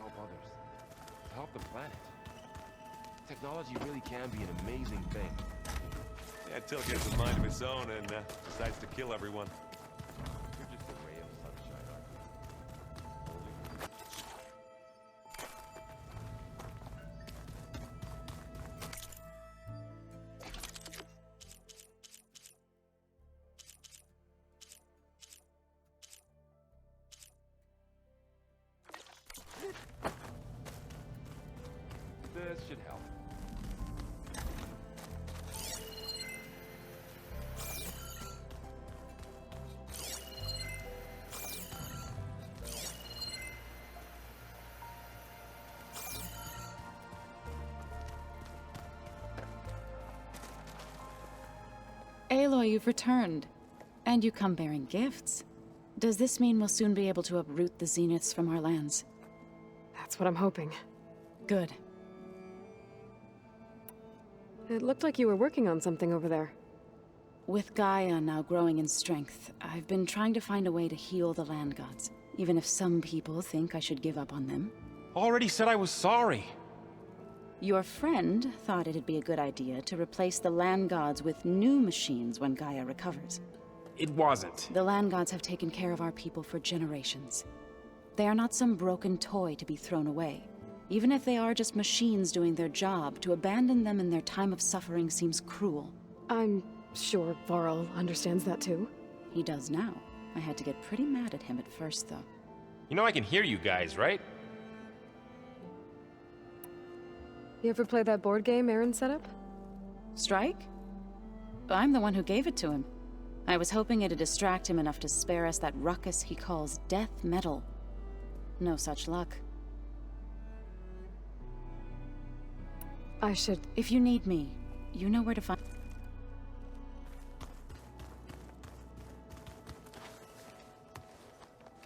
help others, to help the planet. Technology really can be an amazing thing. Yeah, until it gets a mind of its own and decides to kill everyone. You're just a ray of sunshine, aren't you? This should help. Aloy, you've returned. And you come bearing gifts. Does this mean we'll soon be able to uproot the Zeniths from our lands? That's what I'm hoping. Good. It looked like you were working on something over there. With Gaia now growing in strength, I've been trying to find a way to heal the land gods, even if some people think I should give up on them. Already said I was sorry. Your friend thought it'd be a good idea to replace the land gods with new machines when Gaia recovers. It wasn't. The land gods have taken care of our people for generations. They are not some broken toy to be thrown away. Even if they are just machines doing their job, to abandon them in their time of suffering seems cruel. I'm sure Varl understands that too. He does now. I had to get pretty mad at him at first, though. You know I can hear you guys, right? You ever play that board game Aaron set up? Strike? I'm the one who gave it to him. I was hoping it'd distract him enough to spare us that ruckus he calls death metal. No such luck. I should... If you need me, you know where to find...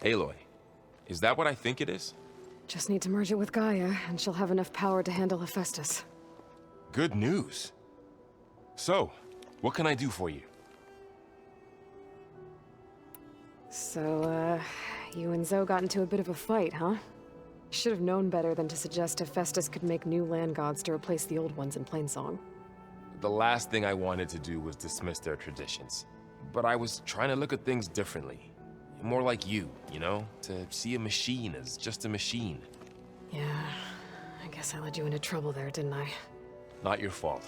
Aloy, is that what I think it is? Just need to merge it with Gaia, and she'll have enough power to handle Hephaestus. Good news. So, what can I do for you? So, you and Zoe got into a bit of a fight, huh? Should have known better than to suggest Hephaestus could make new land gods to replace the old ones in Plainsong. The last thing I wanted to do was dismiss their traditions. But I was trying to look at things differently. More like you know? To see a machine as just a machine. Yeah, I guess I led you into trouble there, didn't I? Not your fault.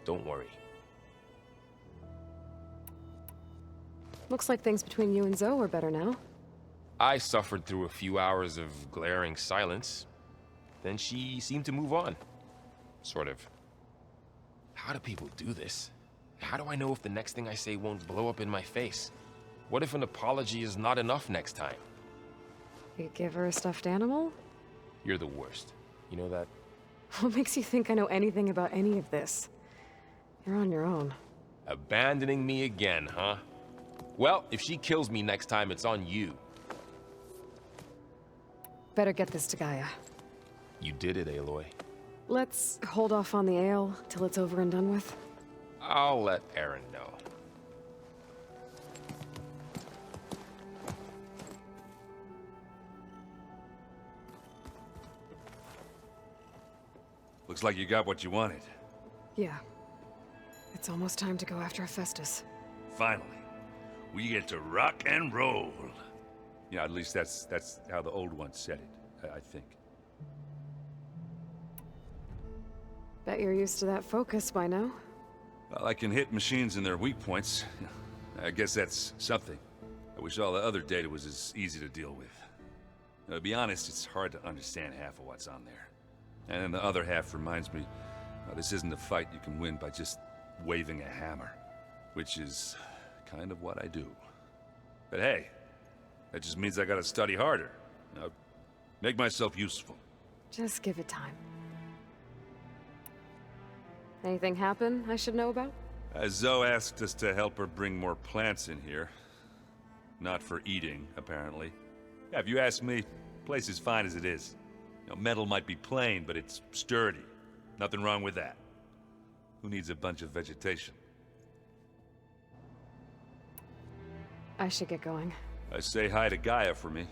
Don't worry. Looks like things between you and Zoe are better now. I suffered through a few hours of glaring silence. Then she seemed to move on. Sort of. How do people do this? How do I know if the next thing I say won't blow up in my face? What if an apology is not enough next time? You give her a stuffed animal? You're the worst. You know that? What makes you think I know anything about any of this? You're on your own. Abandoning me again, huh? Well, if she kills me next time, it's on you. Better get this to Gaia. You did it, Aloy. Let's hold off on the ale till it's over and done with. I'll let Aaron know. Looks like you got what you wanted. Yeah. It's almost time to go after Hephaestus. Finally. We get to rock and roll. Yeah, at least that's how the old ones said it, I think. Bet you're used to that focus by now. Well, I can hit machines in their weak points. I guess that's something. I wish all the other data was as easy to deal with. Now, to be honest, it's hard to understand half of what's on there. And then the other half reminds me, this isn't a fight you can win by just waving a hammer. Which is kind of what I do. But hey, that just means I gotta study harder. Make myself useful. Just give it time. Anything happen I should know about? Zoe asked us to help her bring more plants in here. Not for eating, apparently. Yeah, if you ask me, the place is fine as it is. Metal might be plain, but it's sturdy. Nothing wrong with that. Who needs a bunch of vegetation? I should get going. Say hi to Gaia for me.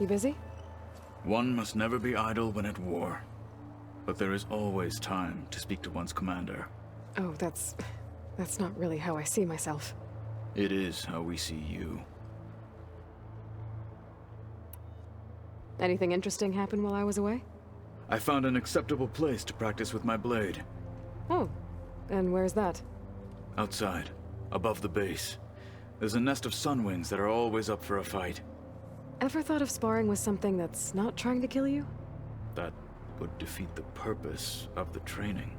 You busy? One must never be idle when at war. But there is always time to speak to one's commander. Oh, that's not really how I see myself. It is how we see you. Anything interesting happen while I was away? I found an acceptable place to practice with my blade. Oh, and where's that? Outside, above the base. There's a nest of sunwings that are always up for a fight. Ever thought of sparring with something that's not trying to kill you? That would defeat the purpose of the training.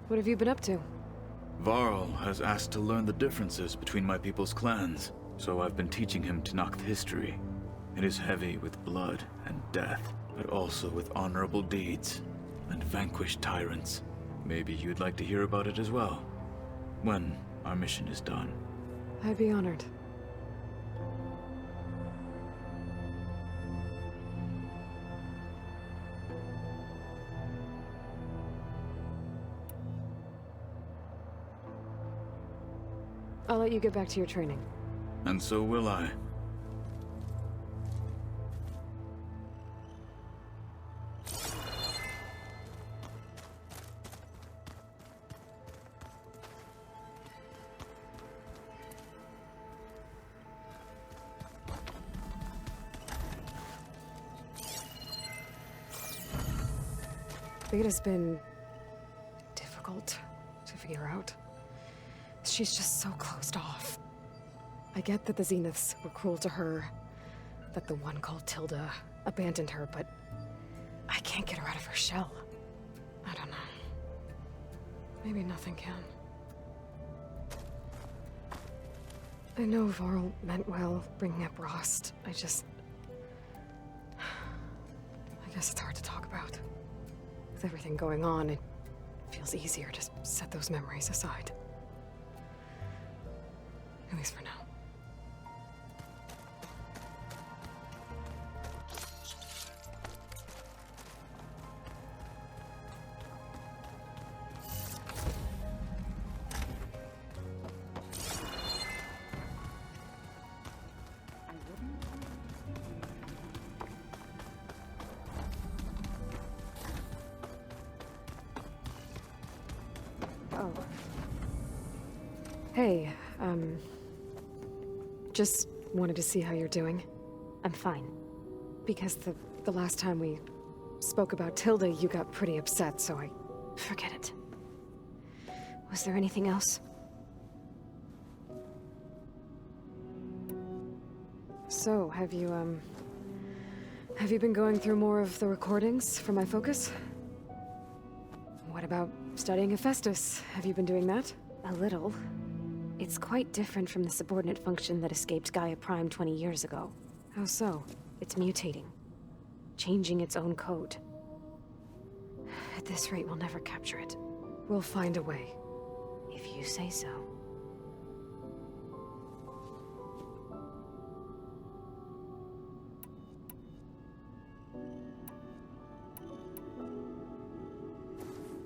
What have you been up to? Varl has asked to learn the differences between my people's clans, so I've been teaching him Tenakth history. It is heavy with blood and death, but also with honorable deeds and vanquished tyrants. Maybe you'd like to hear about it as well, when our mission is done. I'd be honored. I'll let you get back to your training. And so will I. Beta's been difficult to figure out. She's just so closed off. I get that the Zeniths were cruel to her, that the one called Tilda abandoned her, but I can't get her out of her shell. I don't know. Maybe nothing can. I know Varl meant well, bringing up Rost. I guess it's hard to talk about. With everything going on, it feels easier to set those memories aside. At least for now. Oh. Hey, just wanted to see how you're doing. I'm fine. Because the last time we spoke about Tilda, you got pretty upset, so I... Forget it. Was there anything else? So, have you been going through more of the recordings for my focus? What about studying Hephaestus? Have you been doing that? A little. It's quite different from the subordinate function that escaped Gaia Prime 20 years ago. How so? It's mutating. Changing its own code. At this rate, we'll never capture it. We'll find a way. If you say so.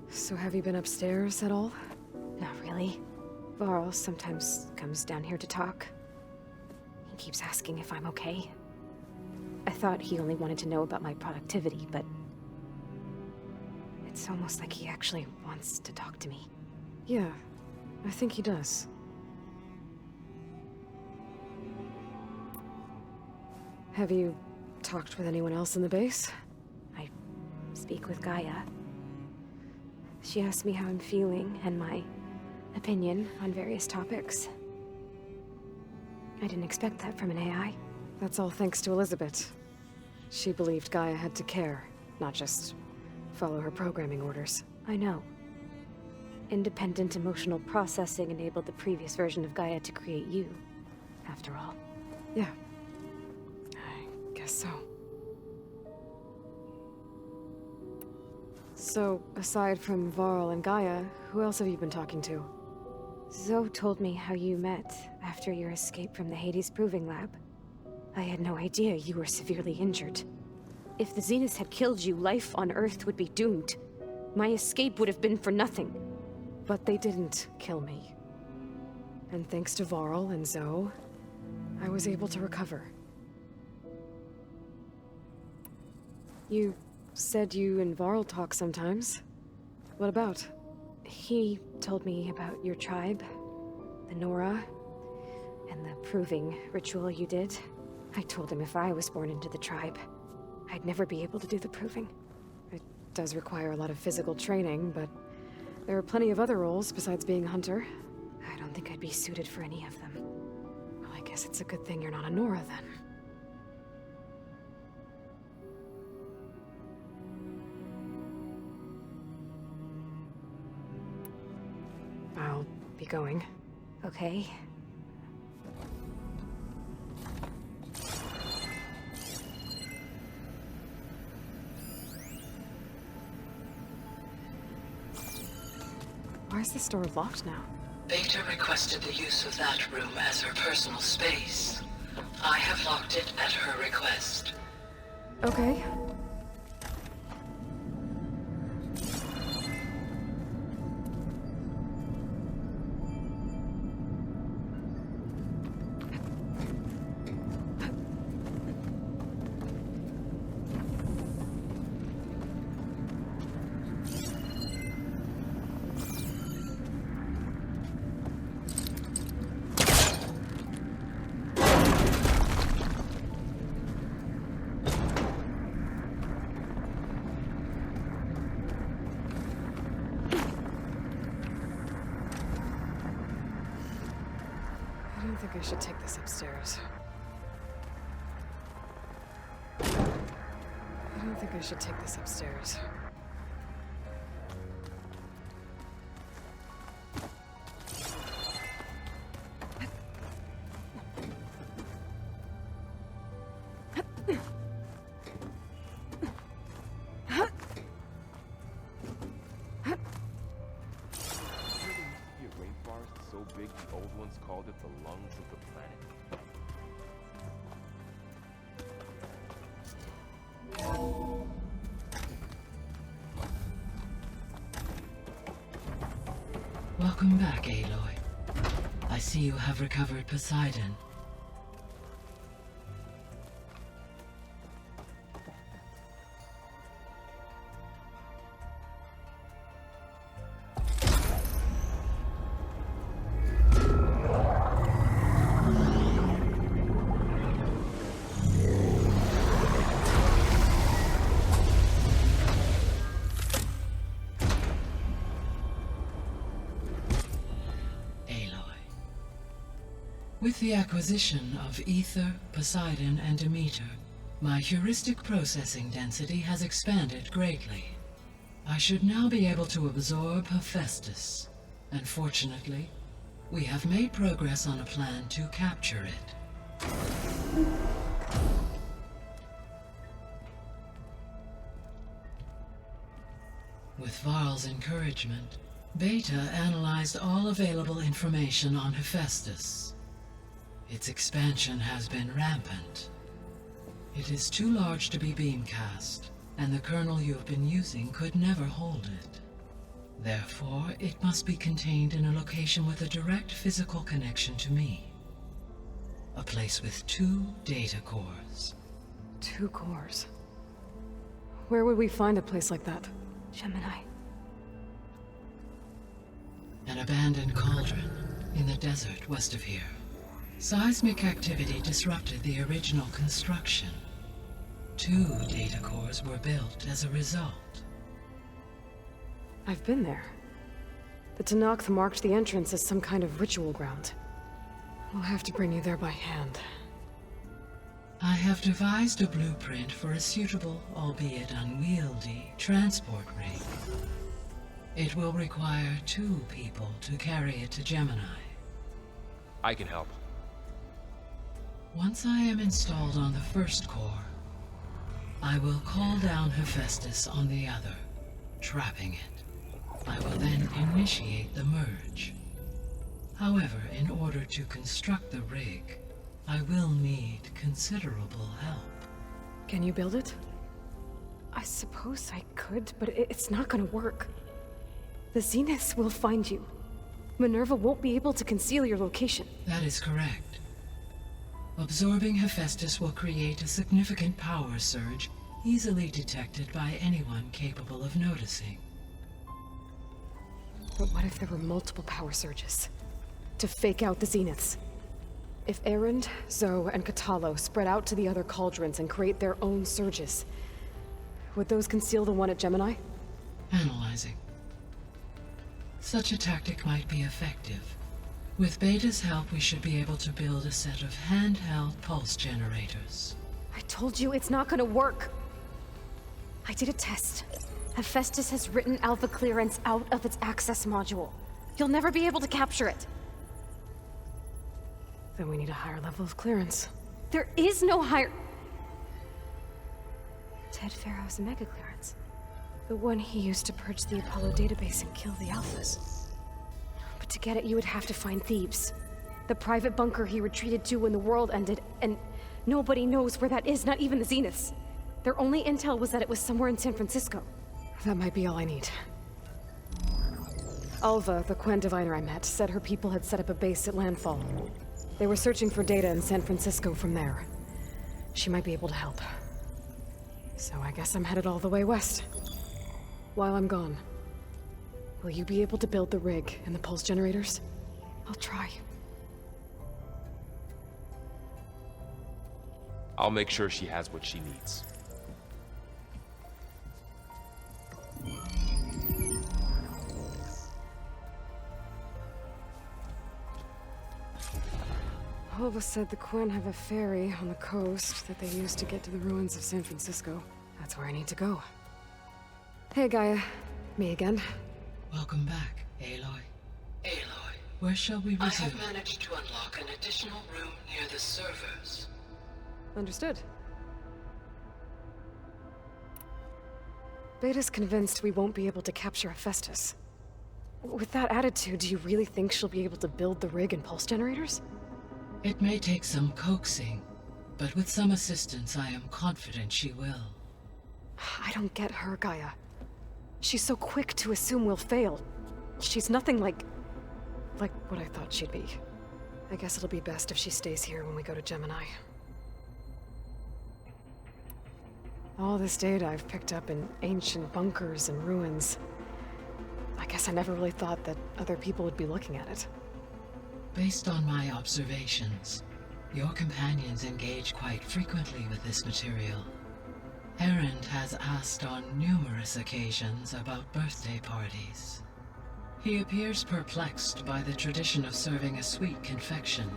So have you been upstairs at all? Not really. Varl sometimes comes down here to talk. He keeps asking if I'm okay. I thought he only wanted to know about my productivity, but... it's almost like he actually wants to talk to me. Yeah, I think he does. Have you talked with anyone else in the base? I speak with Gaia. She asked me how I'm feeling and my opinion on various topics. I didn't expect that from an AI. That's all thanks to Elizabeth. She believed Gaia had to care, not just follow her programming orders. I know. Independent emotional processing enabled the previous version of Gaia to create you, after all. Yeah. I guess so. So, aside from Varl and Gaia, who else have you been talking to? Zoe told me how you met after your escape from the Hades Proving Lab. I had no idea you were severely injured. If the Zeniths had killed you, life on Earth would be doomed. My escape would have been for nothing. But they didn't kill me. And thanks to Varl and Zoe, I was able to recover. You said you and Varl talk sometimes. What about? He told me about your tribe, the Nora, and the proving ritual you did. I told him if I was born into the tribe, I'd never be able to do the proving. It does require a lot of physical training, but there are plenty of other roles besides being a hunter. I don't think I'd be suited for any of them. Well, I guess it's a good thing you're not a Nora then. I'll be going. Okay. Why is this door locked now? Beta requested the use of that room as her personal space. I have locked it at her request. Okay. I don't think I should take this upstairs. I don't think I should take this upstairs. A rainforest so big the old ones called it the lungs of the planet. Welcome back, Aloy. I see you have recovered Poseidon. With the acquisition of Ether, Poseidon, and Demeter, my heuristic processing density has expanded greatly. I should now be able to absorb Hephaestus, and fortunately, we have made progress on a plan to capture it. With Varl's encouragement, Beta analyzed all available information on Hephaestus. Its expansion has been rampant. It is too large to be beamcast, and the kernel you have been using could never hold it. Therefore, it must be contained in a location with a direct physical connection to me. A place with 2 data cores. 2 cores. Where would we find a place like that? Gemini. An abandoned cauldron in the desert west of here. Seismic activity disrupted the original construction. 2 data cores were built as a result. I've been there. The Tenakth marked the entrance as some kind of ritual ground. We'll have to bring you there by hand. I have devised a blueprint for a suitable, albeit unwieldy, transport rig. It will require 2 people to carry it to Gemini. I can help. Once I am installed on the first core, I will call down Hephaestus on the other, trapping it. I will then initiate the merge. However, in order to construct the rig, I will need considerable help. Can you build it? I suppose I could, but it's not gonna work. The Zeniths will find you. Minerva won't be able to conceal your location. That is correct. Absorbing Hephaestus will create a significant power surge, easily detected by anyone capable of noticing. But what if there were multiple power surges? To fake out the zeniths? If Erend, Zoe, and Katalo spread out to the other cauldrons and create their own surges, would those conceal the one at Gemini? Analyzing. Such a tactic might be effective. With Beta's help, we should be able to build a set of handheld pulse generators. I told you it's not gonna work. I did a test. Hephaestus has written Alpha Clearance out of its access module. You'll never be able to capture it. Then we need a higher level of clearance. There is no higher... Ted Pharaoh's mega clearance. The one he used to purge the Apollo database and kill the Alphas. But to get it, you would have to find Thebes. The private bunker he retreated to when the world ended, and nobody knows where that is, not even the Zeniths. Their only intel was that it was somewhere in San Francisco. That might be all I need. Alva, the Quen diviner I met, said her people had set up a base at landfall. They were searching for data in San Francisco from there. She might be able to help. So I guess I'm headed all the way west. While I'm gone, will you be able to build the rig and the pulse generators? I'll try. I'll make sure she has what she needs. Alva said the Quen have a ferry on the coast that they use to get to the ruins of San Francisco. That's where I need to go. Hey, Gaia. Me again. Welcome back, Aloy. Aloy, where shall we resume? I have managed to unlock an additional room near the servers. Understood. Beta's convinced we won't be able to capture Hephaestus. With that attitude, do you really think she'll be able to build the rig and pulse generators? It may take some coaxing, but with some assistance, I am confident she will. I don't get her, Gaia. She's so quick to assume we'll fail. She's nothing like what I thought she'd be. I guess it'll be best if she stays here when we go to Gemini. All this data I've picked up in ancient bunkers and ruins. I guess I never really thought that other people would be looking at it. Based on my observations, your companions engage quite frequently with this material. Erend has asked on numerous occasions about birthday parties. He appears perplexed by the tradition of serving a sweet confection,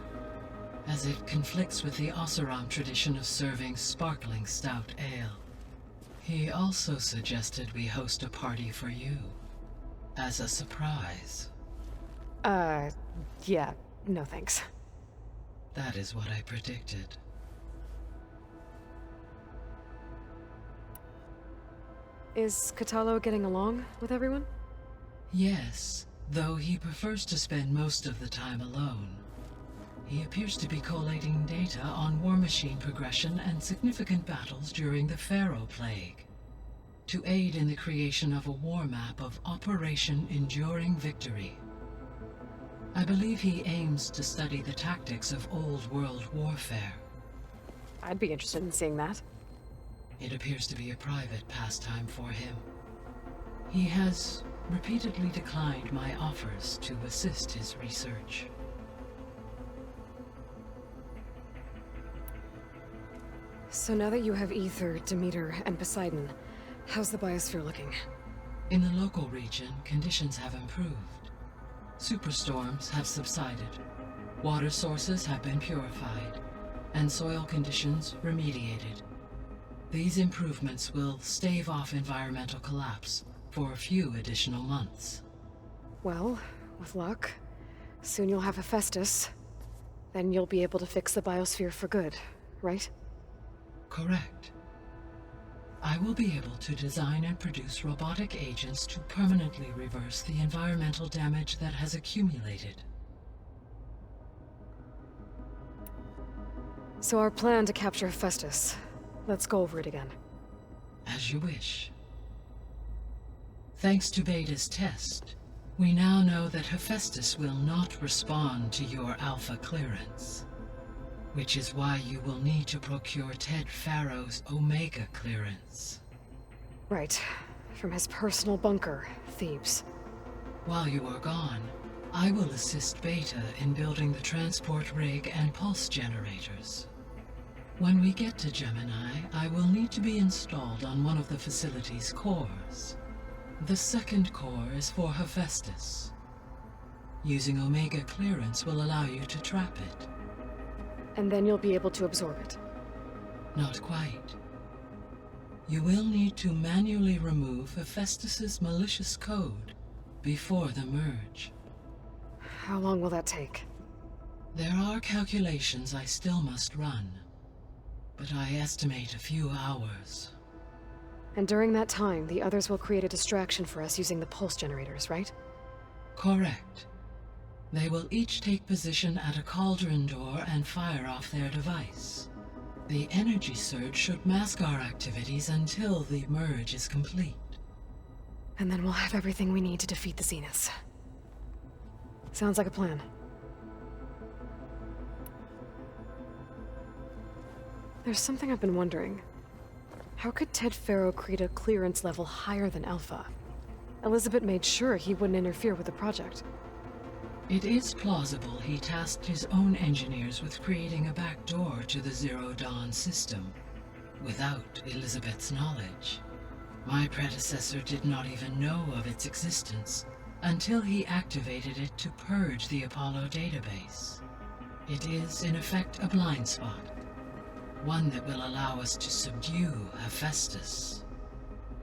as it conflicts with the Oseram tradition of serving sparkling stout ale. He also suggested we host a party for you, as a surprise. Yeah, no thanks. That is what I predicted. Is Katalo getting along with everyone? Yes, though he prefers to spend most of the time alone. He appears to be collating data on war machine progression and significant battles during the Pharaoh Plague, to aid in the creation of a war map of Operation Enduring Victory. I believe he aims to study the tactics of Old World warfare. I'd be interested in seeing that. It appears to be a private pastime for him. He has repeatedly declined my offers to assist his research. So now that you have Ether, Demeter, and Poseidon, how's the biosphere looking? In the local region, conditions have improved. Superstorms have subsided, water sources have been purified, and soil conditions remediated. These improvements will stave off environmental collapse for a few additional months. Well, with luck, soon you'll have Hephaestus. Then you'll be able to fix the biosphere for good, right? Correct. I will be able to design and produce robotic agents to permanently reverse the environmental damage that has accumulated. So our plan to capture Hephaestus. Let's go over it again. As you wish. Thanks to Beta's test, we now know that Hephaestus will not respond to your Alpha clearance. which is why you will need to procure Ted Farrow's Omega clearance. Right. From his personal bunker, Thebes. While you are gone, I will assist Beta in building the transport rig and pulse generators. When we get to Gemini, I will need to be installed on one of the facility's cores. The second core is for Hephaestus. Using Omega clearance will allow you to trap it. And then you'll be able to absorb it. Not quite. You will need to manually remove Hephaestus's malicious code before the merge. How long will that take? There are calculations I still must run, but I estimate a few hours. And during that time, the others will create a distraction for us using the pulse generators, right? Correct. They will each take position at a cauldron door and fire off their device. The energy surge should mask our activities until the merge is complete. And then we'll have everything we need to defeat the Zeniths. Sounds like a plan. There's something I've been wondering. How could Ted Farrow create a clearance level higher than Alpha? Elizabeth made sure he wouldn't interfere with the project. It is plausible he tasked his own engineers with creating a back door to the Zero Dawn system, without Elizabeth's knowledge. My predecessor did not even know of its existence until he activated it to purge the Apollo database. It is, in effect, a blind spot, one that will allow us to subdue Hephaestus.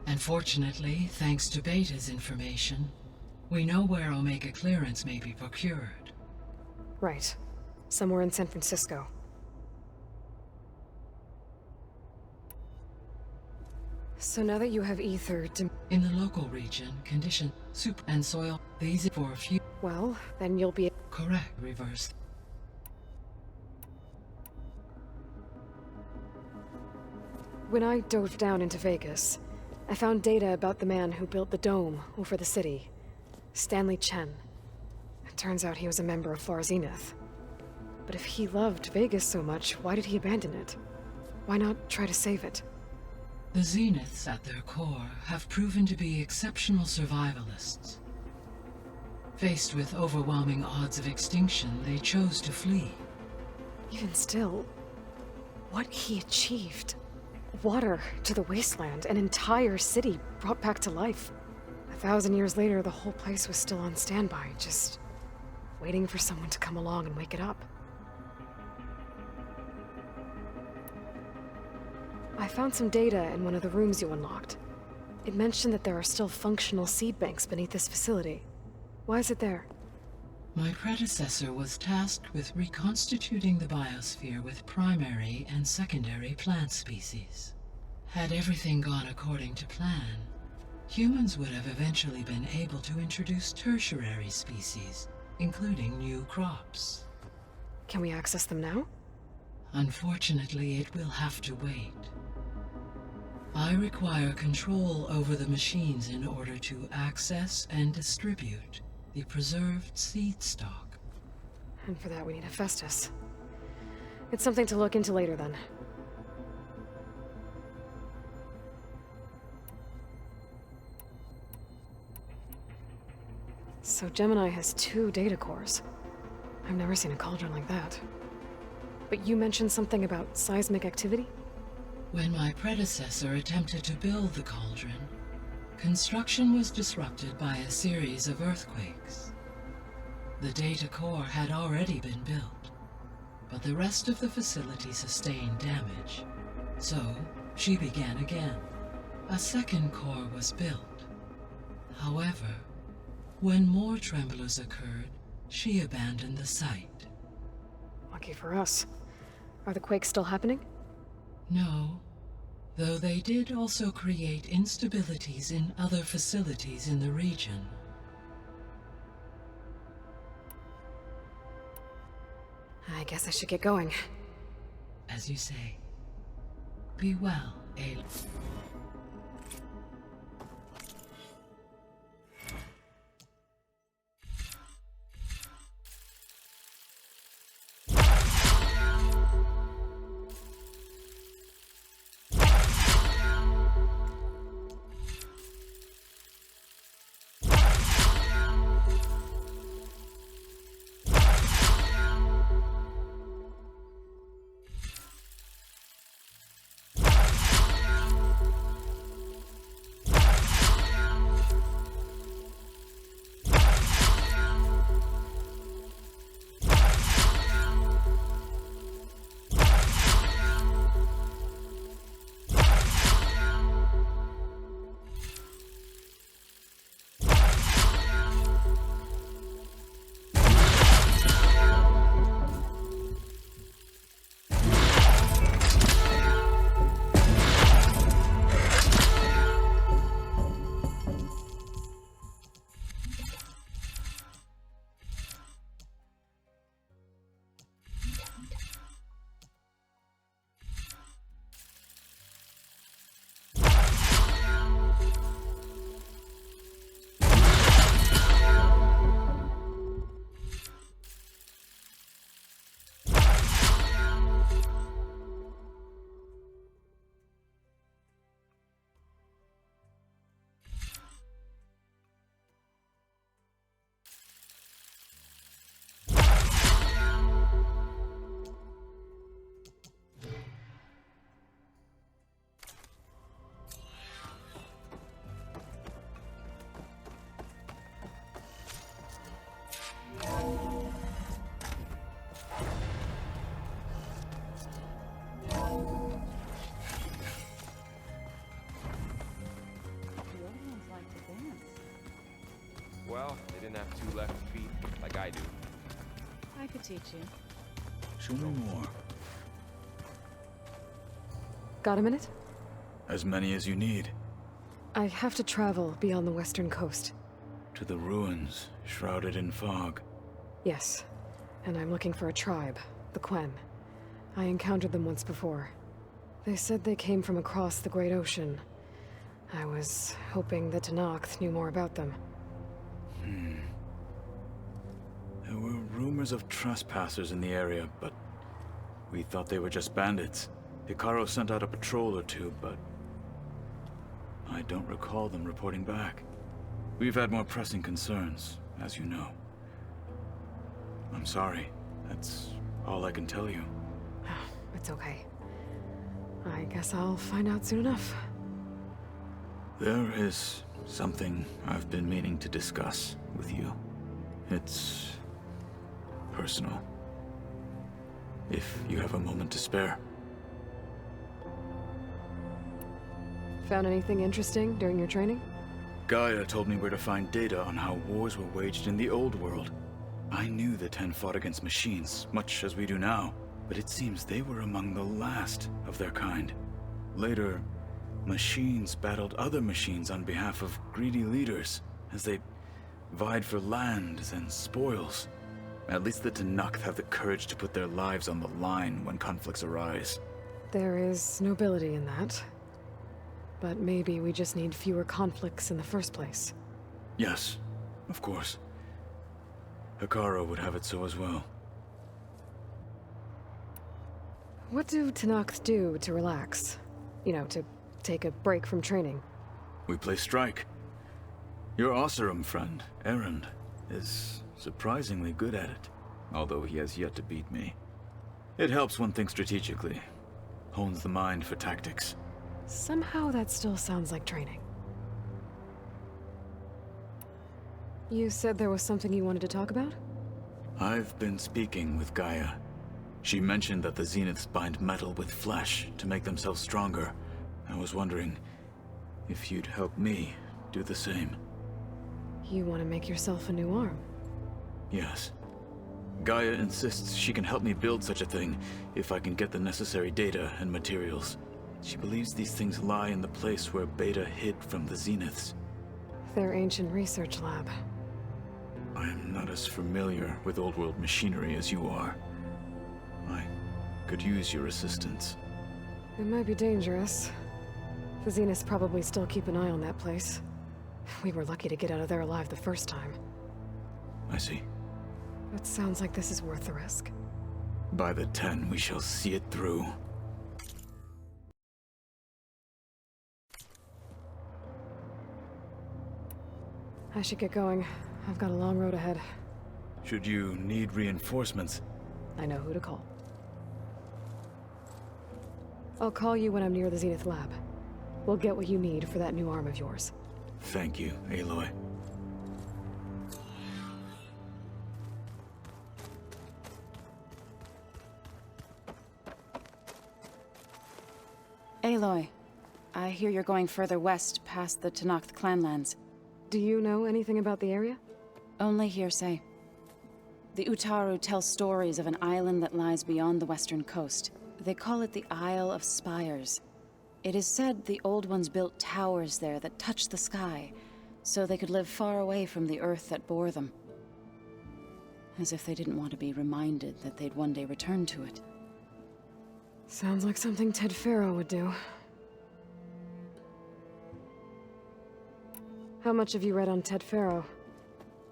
And fortunately, thanks to Beta's information, we know where Omega clearance may be procured. Right. Somewhere in San Francisco. So now that you have ether, In the local region, condition, soup and soil, these for a few... well, then you'll be... Correct, reverse. When I dove down into Vegas, I found data about the man who built the dome over the city. Stanley Chen. It turns out he was a member of Far Zenith. But if he loved Vegas so much, why did he abandon it? Why not try to save it? The Zeniths at their core have proven to be exceptional survivalists. Faced with overwhelming odds of extinction, they chose to flee. Even still, what he achieved. Water to the wasteland, an entire city brought back to life. 1,000 years later, the whole place was still on standby, just waiting for someone to come along and wake it up. I found some data in one of the rooms you unlocked. It mentioned that there are still functional seed banks beneath this facility. Why is it there? My predecessor was tasked with reconstituting the biosphere with primary and secondary plant species. Had everything gone according to plan, humans would have eventually been able to introduce tertiary species, including new crops. Can we access them now? Unfortunately, it will have to wait. I require control over the machines in order to access and distribute the preserved seed stock. And for that we need Hephaestus. It's something to look into later then. So Gemini has 2 data cores. I've never seen a cauldron like that. But you mentioned something about seismic activity? When my predecessor attempted to build the cauldron, construction was disrupted by a series of earthquakes. The data core had already been built, but the rest of the facility sustained damage. So, she began again. A second core was built. However, when more tremblers occurred, she abandoned the site. Lucky for us. Are the quakes still happening? No, though they did also create instabilities in other facilities in the region. I guess I should get going. As you say, be well, Aloy. Well, they didn't have two left feet like I do. I could teach you. Show me more. Got a minute? As many as you need. I have to travel beyond the western coast. To the ruins, shrouded in fog. Yes. And I'm looking for a tribe, the Quen. I encountered them once before. They said they came from across the Great Ocean. I was hoping that Tenakth knew more about them. There were rumors of trespassers in the area, but we thought they were just bandits. Hikaru sent out a patrol or two, but I don't recall them reporting back. We've had more pressing concerns, as you know. I'm sorry. That's all I can tell you. It's okay. I guess I'll find out soon enough. There is something I've been meaning to discuss with you. It's personal. If you have a moment to spare. Found anything interesting during your training? Gaia told me where to find data on how wars were waged in the old world. I knew the Ten fought against machines, much as we do now, but it seems they were among the last of their kind. Later, machines battled other machines on behalf of greedy leaders, as they vied for lands and spoils. At least the Tenakth have the courage to put their lives on the line when conflicts arise. There is nobility in that. But maybe we just need fewer conflicts in the first place. Yes, of course. Hikaru would have it so as well. What do Tenakth do to relax? You know, to take a break from training? We play strike. Your Oseram friend, Erend, is surprisingly good at it, although he has yet to beat me. It helps one think strategically, hones the mind for tactics. Somehow that still sounds like training. You said there was something you wanted to talk about? I've been speaking with Gaia. She mentioned that the Zeniths bind metal with flesh to make themselves stronger. I was wondering if you'd help me do the same. You want to make yourself a new arm? Yes. Gaia insists she can help me build such a thing if I can get the necessary data and materials. She believes these things lie in the place where Beta hid from the Zeniths. Their ancient research lab. I am not as familiar with old world machinery as you are. I could use your assistance. It might be dangerous. The Zeniths probably still keep an eye on that place. We were lucky to get out of there alive the first time. I see. It sounds like this is worth the risk. By the 10, we shall see it through. I should get going. I've got a long road ahead. Should you need reinforcements? I know who to call. I'll call you when I'm near the Zenith lab. We'll get what you need for that new arm of yours. Thank you, Aloy. Aloy, I hear you're going further west past the Tenakth clanlands. Do you know anything about the area? Only hearsay. The Utaru tell stories of an island that lies beyond the western coast. They call it the Isle of Spires. It is said the Old Ones built towers there that touched the sky, so they could live far away from the earth that bore them. As if they didn't want to be reminded that they'd one day return to it. Sounds like something Ted Faro would do. How much have you read on Ted Faro?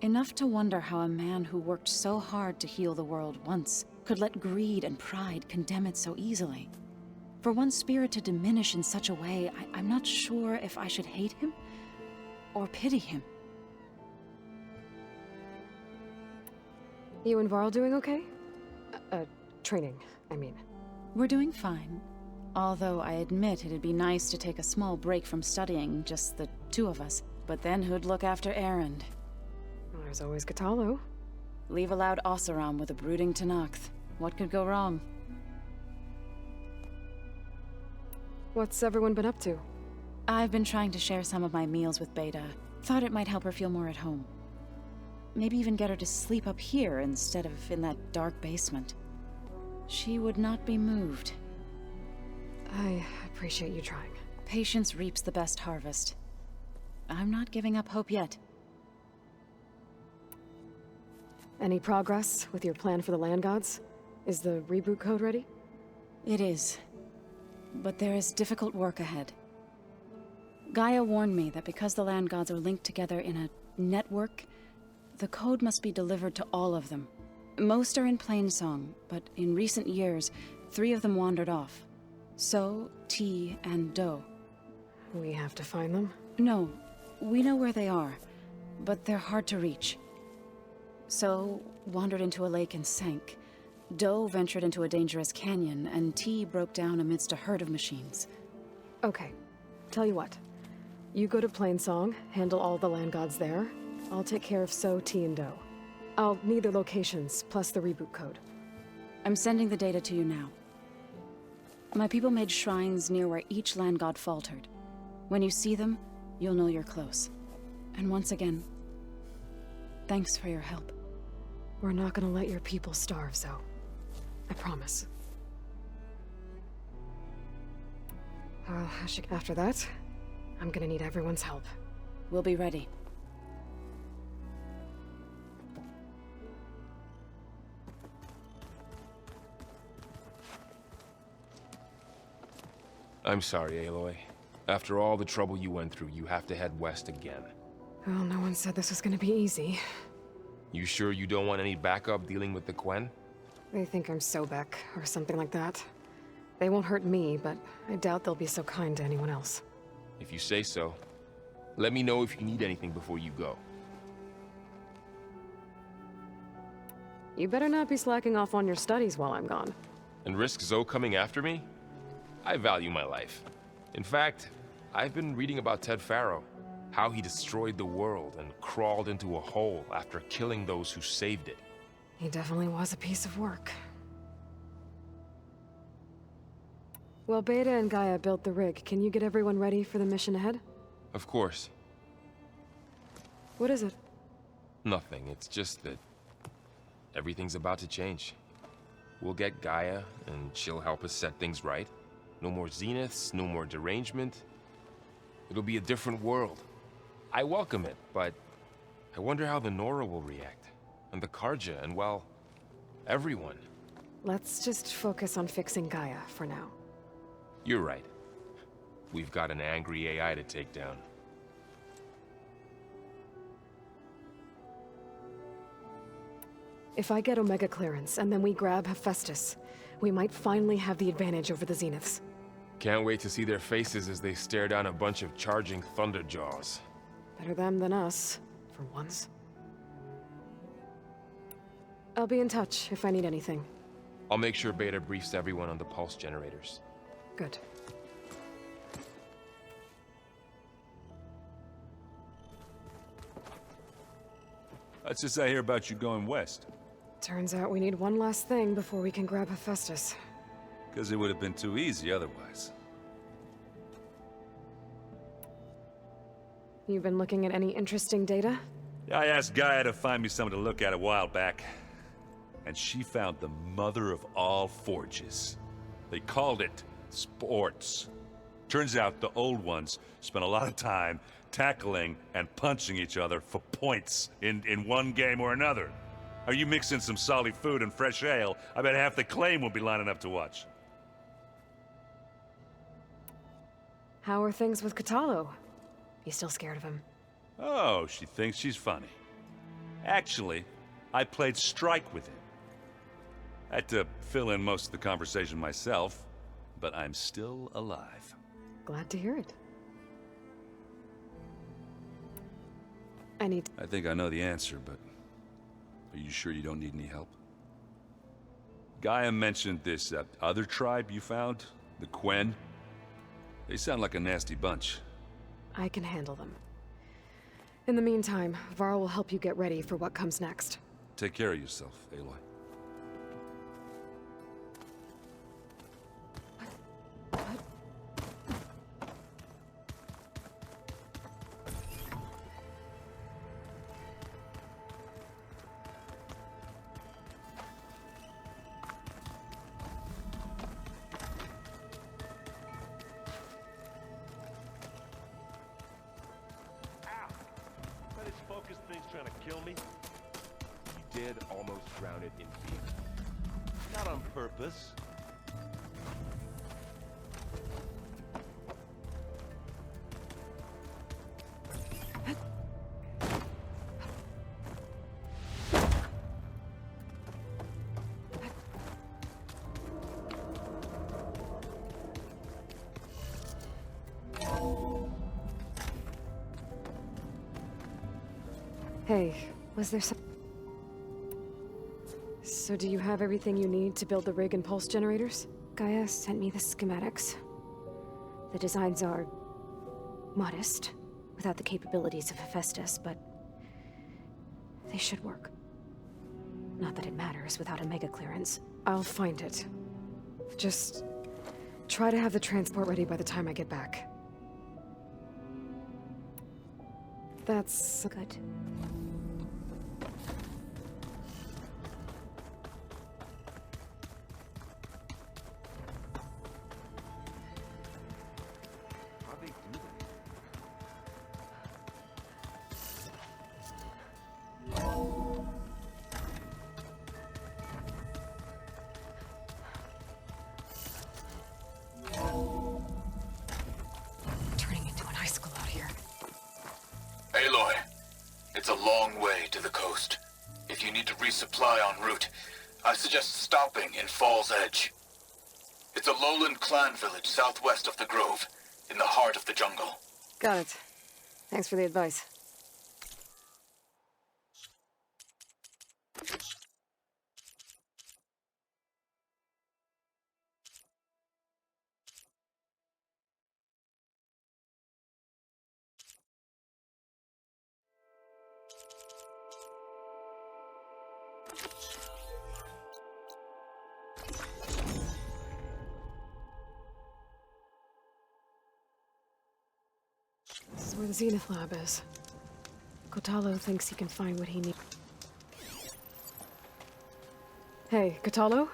Enough to wonder how a man who worked so hard to heal the world once could let greed and pride condemn it so easily. For one's spirit to diminish in such a way, I'm not sure if I should hate him or pity him. You and Varl doing okay? Training, I mean. We're doing fine. Although I admit it'd be nice to take a small break from studying, just the two of us. But then who'd look after Erend? Well, there's always Katalo. Leave a loud Oseram with a brooding Tenakth. What could go wrong? What's everyone been up to? I've been trying to share some of my meals with Beta. Thought it might help her feel more at home. Maybe even get her to sleep up here instead of in that dark basement. She would not be moved. I appreciate you trying. Patience reaps the best harvest. I'm not giving up hope yet. Any progress with your plan for the land gods? Is the reboot code ready? It is. But there is difficult work ahead. Gaia warned me that because the land gods are linked together in a network, the code must be delivered to all of them. Most are in Plainsong, but in recent years, 3 of them wandered off. So, T, and Do. We have to find them? No, we know where they are, but they're hard to reach. So, wandered into a lake and sank. Do ventured into a dangerous canyon, and T broke down amidst a herd of machines. Okay. Tell you what. You go to Plainsong, handle all the land gods there. I'll take care of So, T, and Do. I'll need their locations, plus the reboot code. I'm sending the data to you now. My people made shrines near where each land god faltered. When you see them, you'll know you're close. And once again, thanks for your help. We're not gonna let your people starve, Zoe. I promise. After that, I'm gonna need everyone's help. We'll be ready. I'm sorry, Aloy. After all the trouble you went through, you have to head west again. Well, no one said this was gonna be easy. You sure you don't want any backup dealing with the Quen? They think I'm Sobek, or something like that. They won't hurt me, but I doubt they'll be so kind to anyone else. If you say so. Let me know if you need anything before you go. You better not be slacking off on your studies while I'm gone. And risk Zoe coming after me? I value my life. In fact, I've been reading about Ted Faro. How he destroyed the world and crawled into a hole after killing those who saved it. He definitely was a piece of work. Well, Beta and Gaia built the rig. Can you get everyone ready for the mission ahead? Of course. What is it? Nothing. It's just that everything's about to change. We'll get Gaia, and she'll help us set things right. No more zeniths, no more derangement. It'll be a different world. I welcome it, but I wonder how the Nora will react. And the Karja, and well, everyone. Let's just focus on fixing Gaia for now. You're right. We've got an angry AI to take down. If I get Omega clearance, and then we grab Hephaestus, we might finally have the advantage over the Zeniths. Can't wait to see their faces as they stare down a bunch of charging Thunderjaws. Better them than us, for once. I'll be in touch if I need anything. I'll make sure Beta briefs everyone on the pulse generators. Good. What's this I hear about you going west? Turns out we need one last thing before we can grab Hephaestus. Because it would have been too easy otherwise. You've been looking at any interesting data? I asked Gaia to find me something to look at a while back. And she found the mother of all forges. They called it sports. Turns out the old ones spent a lot of time tackling and punching each other for points in one game or another. Are you mixing some solid food and fresh ale? I bet half the claim will be lining up to watch. How are things with Katalo? You still scared of him? Oh, she thinks she's funny. Actually, I played strike with him. I had to fill in most of the conversation myself, but I'm still alive. Glad to hear it. I think I know the answer, but are you sure you don't need any help? Gaia mentioned this other tribe you found, the Quen. They sound like a nasty bunch. I can handle them. In the meantime, Varl will help you get ready for what comes next. Take care of yourself, Aloy. trying to kill me? You did almost drown it in fear. Not on purpose. Hey, was there some... So do you have everything you need to build the rig and pulse generators? Gaia sent me the schematics. The designs are modest, without the capabilities of Hephaestus, but they should work. Not that it matters without a mega clearance. I'll find it. Just try to have the transport ready by the time I get back. That's... Good. How'd they do that? turning into an icicle out here. Aloy, it's a long way to the coast. If you need to resupply en route, I suggest stopping in Fall's Edge. It's a lowland clan village southwest of the Grove, in the heart of the jungle. Got it. Thanks for the advice. This is where the Zenith Lab is. Kotalo thinks he can find what he needs. Hey, Kotalo?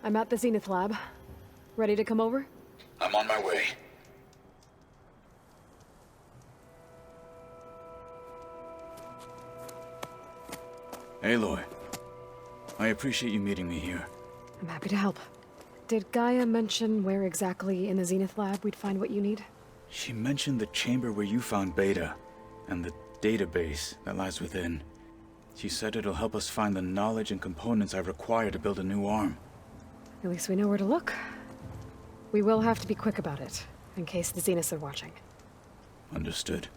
I'm at the Zenith Lab. Ready to come over? I'm on my way. Aloy, I appreciate you meeting me here. I'm happy to help. Did Gaia mention where exactly in the Zenith Lab we'd find what you need? She mentioned the chamber where you found Beta, and the database that lies within. She said it'll help us find the knowledge and components I require to build a new arm. At least we know where to look. We will have to be quick about it, in case the Zeniths are watching. Understood.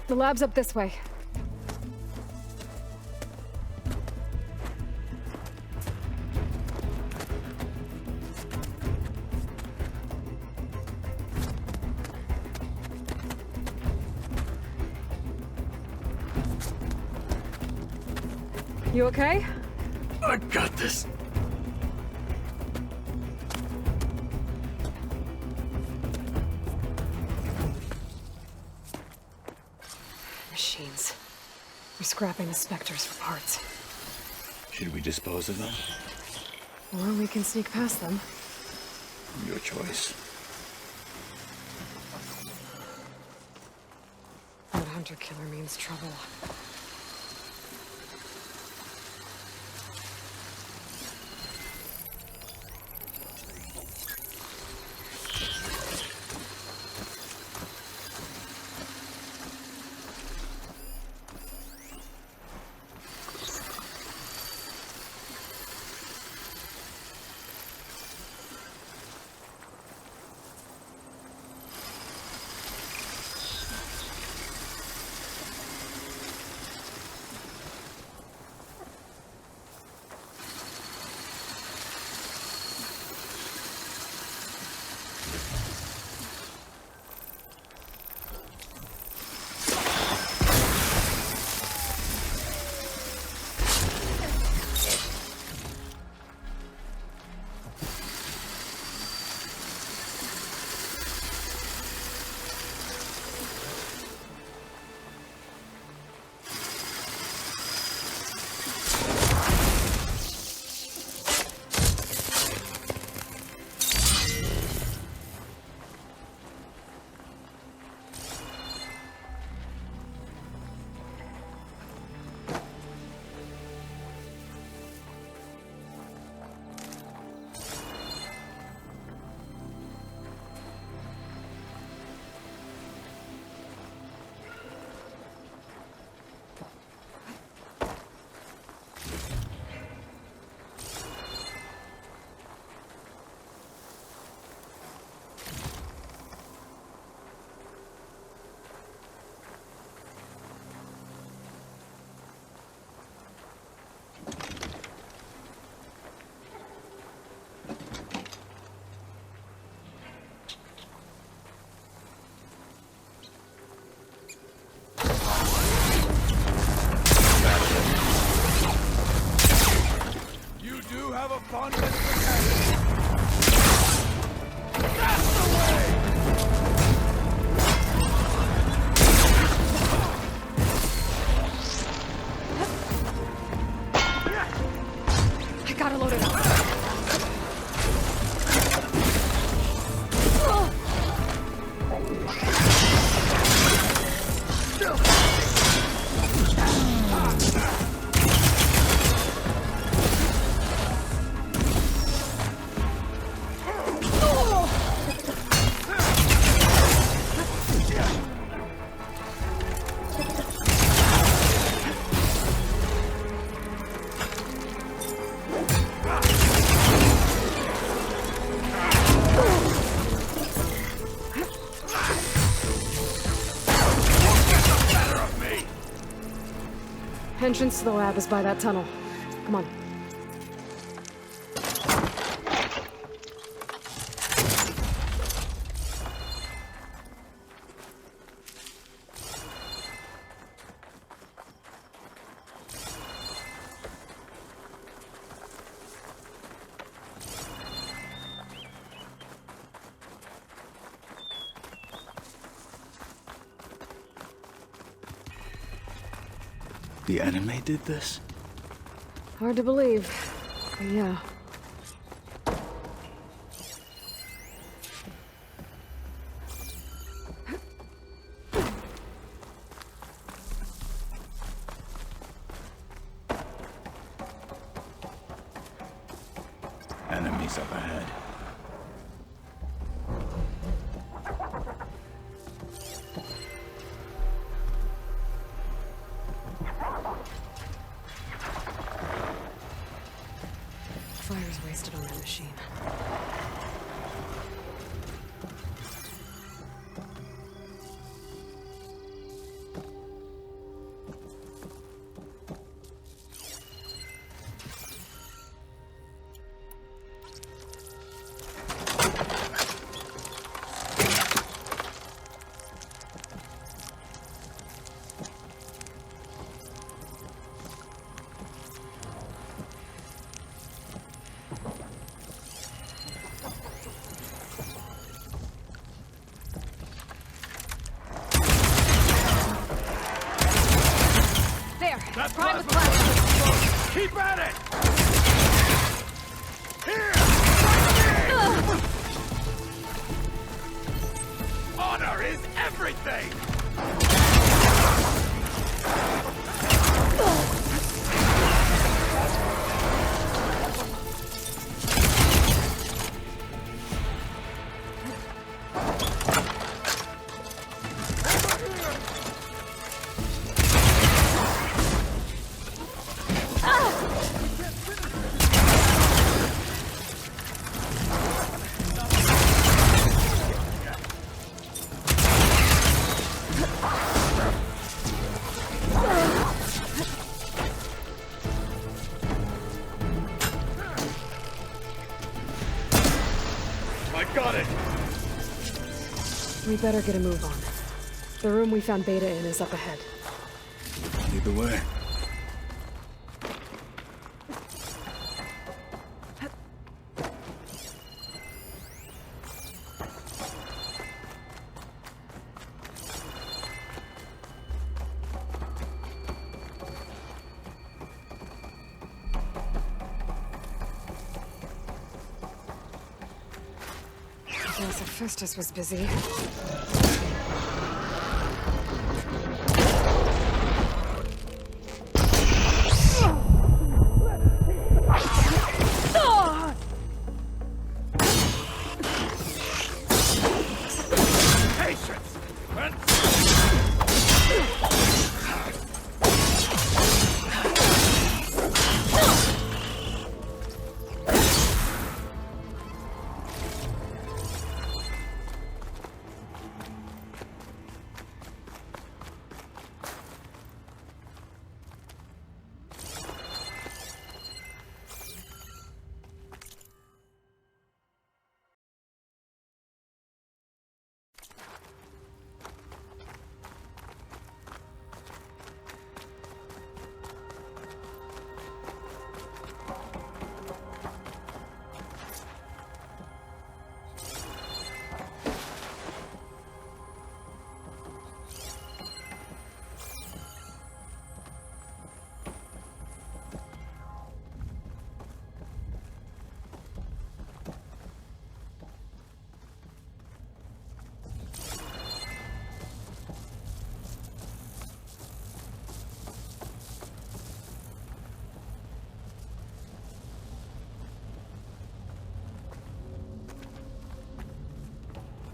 The lab's up this way. You okay? I got this. Machines. We're scrapping the Spectres for parts. Should we dispose of them? Or we can sneak past them. Your choice. That hunter-killer means trouble. You have abundance of energy. That's the way! I gotta load it up. Entrance to the lab is by that tunnel. Come on. The anime did this? Hard to believe. But yeah. Enemies up ahead. Fire's wasted on that machine. That plasma! Keep at it! Here! Honor is everything! Got it! We better get a move on. The room we found Beta in is up ahead. Lead the way. Yes, Hephaestus was busy.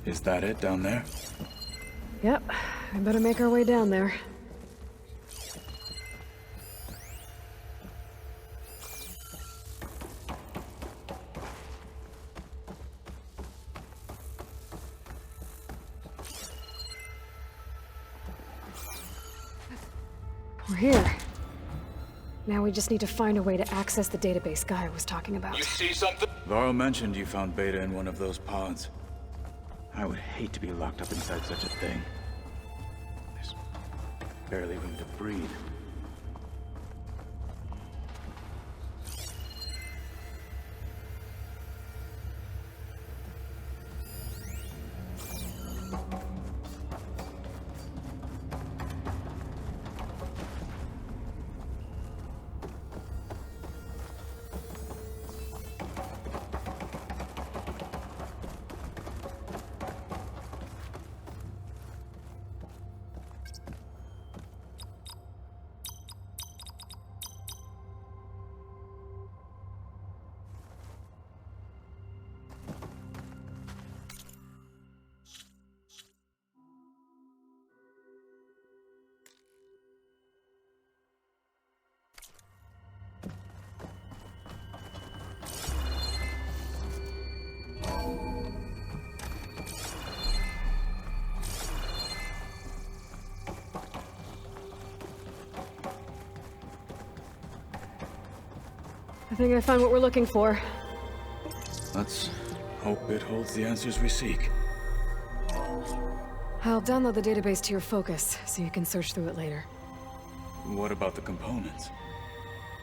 Is that it down there? Yep, I better make our way down there. We're here. Now we just need to find a way to access the database Guy was talking about. You see something? Varl mentioned you found Beta in one of those pods. I would hate to be locked up inside such a thing. There's barely room to breathe. I think I found what we're looking for. Let's hope it holds the answers we seek. I'll download the database to your Focus, so you can search through it later. What about the components?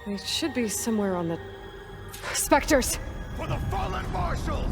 They should be somewhere on the... Spectres! For the fallen marshals!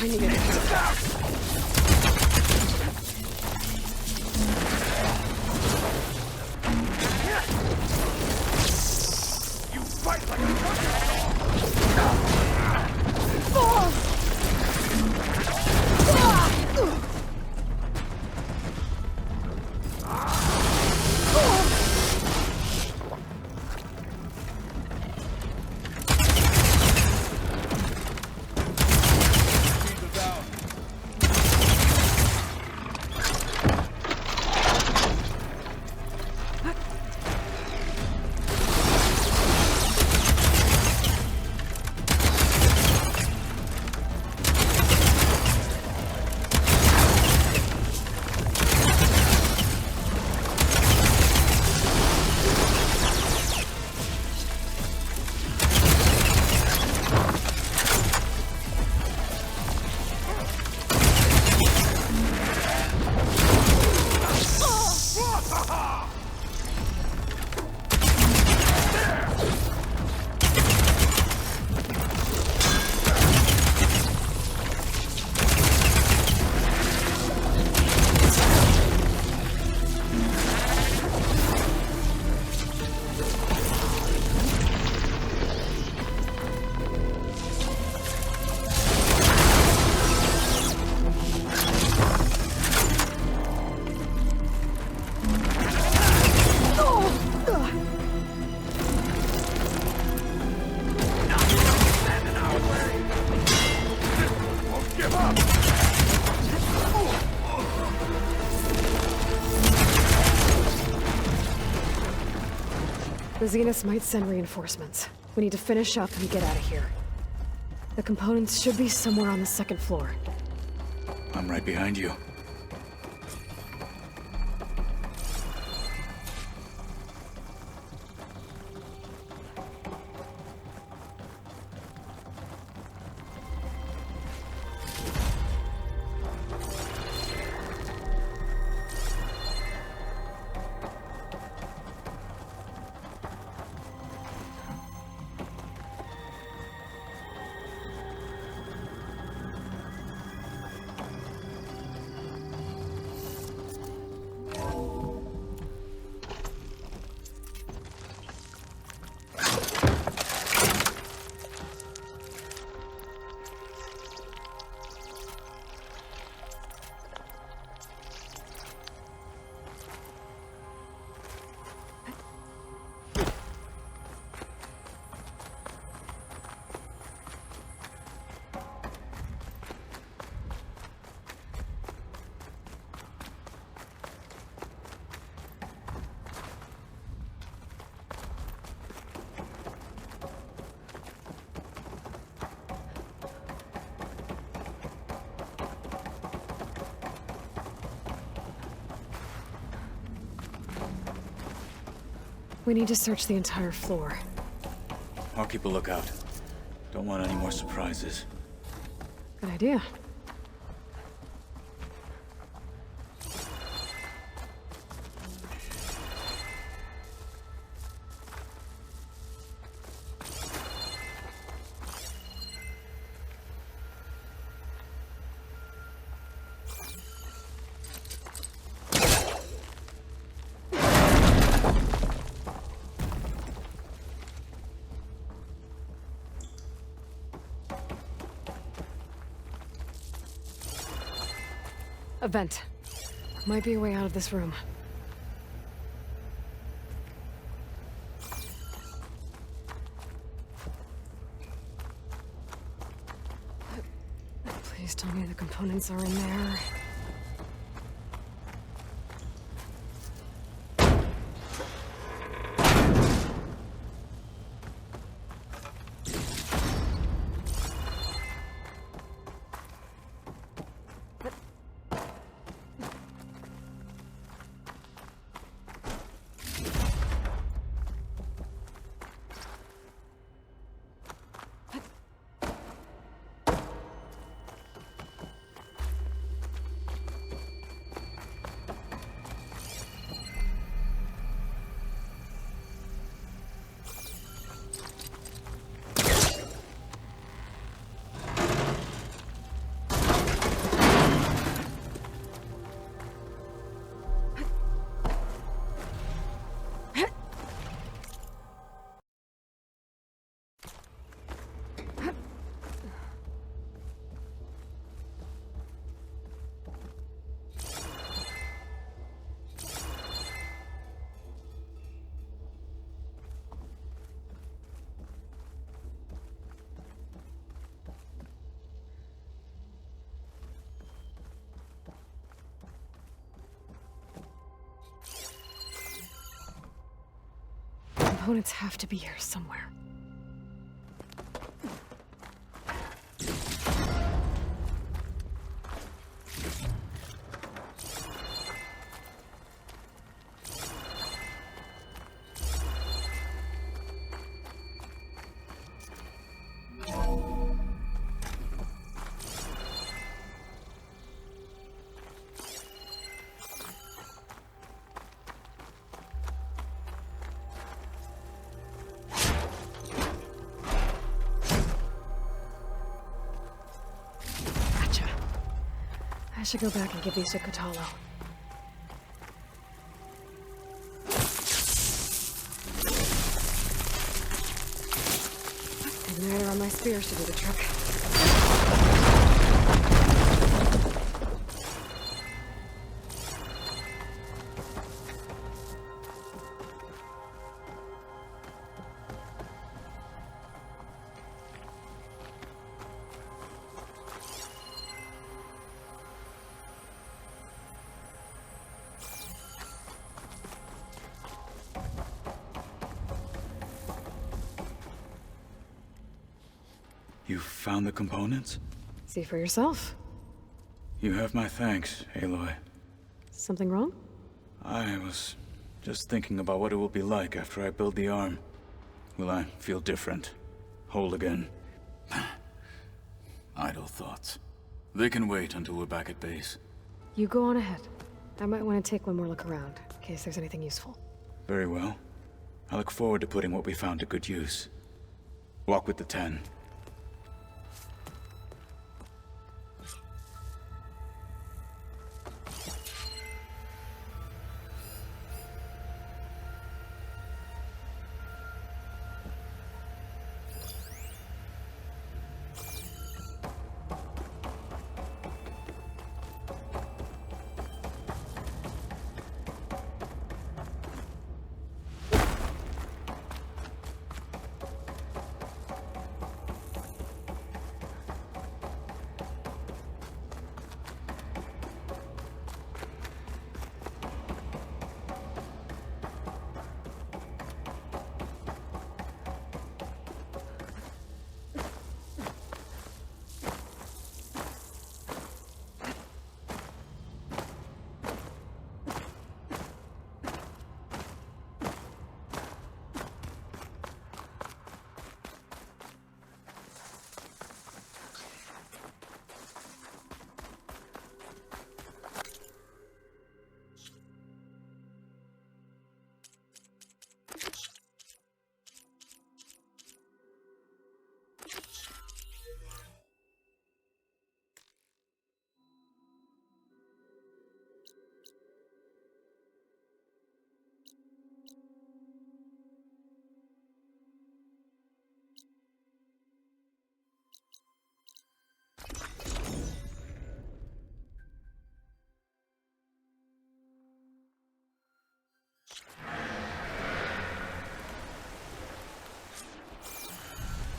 I need it. You fight like a The Zeniths might send reinforcements. We need to finish up and get out of here. The components should be somewhere on the second floor. I'm right behind you. We need to search the entire floor. I'll keep a lookout. Don't want any more surprises. Good idea. A vent. Might be a way out of this room. Please tell me the components are in there. Components have to be here somewhere. I should go back and give these to Katalo. Igniter on my spears to do the trick. You found the components? See for yourself. You have my thanks, Aloy. Something wrong? I was just thinking about what it will be like after I build the arm. Will I feel different? Whole again? Idle thoughts. They can wait until we're back at base. You go on ahead. I might want to take one more look around, in case there's anything useful. Very well. I look forward to putting what we found to good use. Walk with the 10.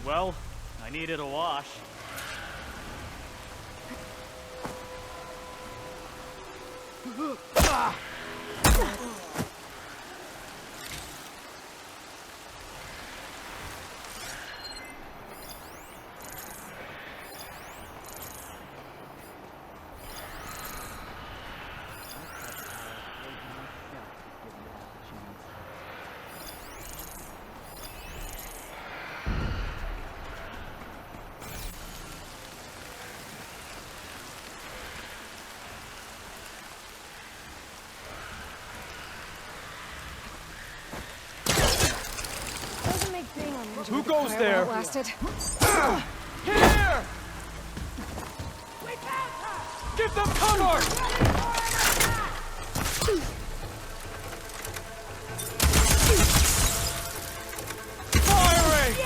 Well, I needed a wash. Who goes there? Blasted. Here! Give them cover! Firing!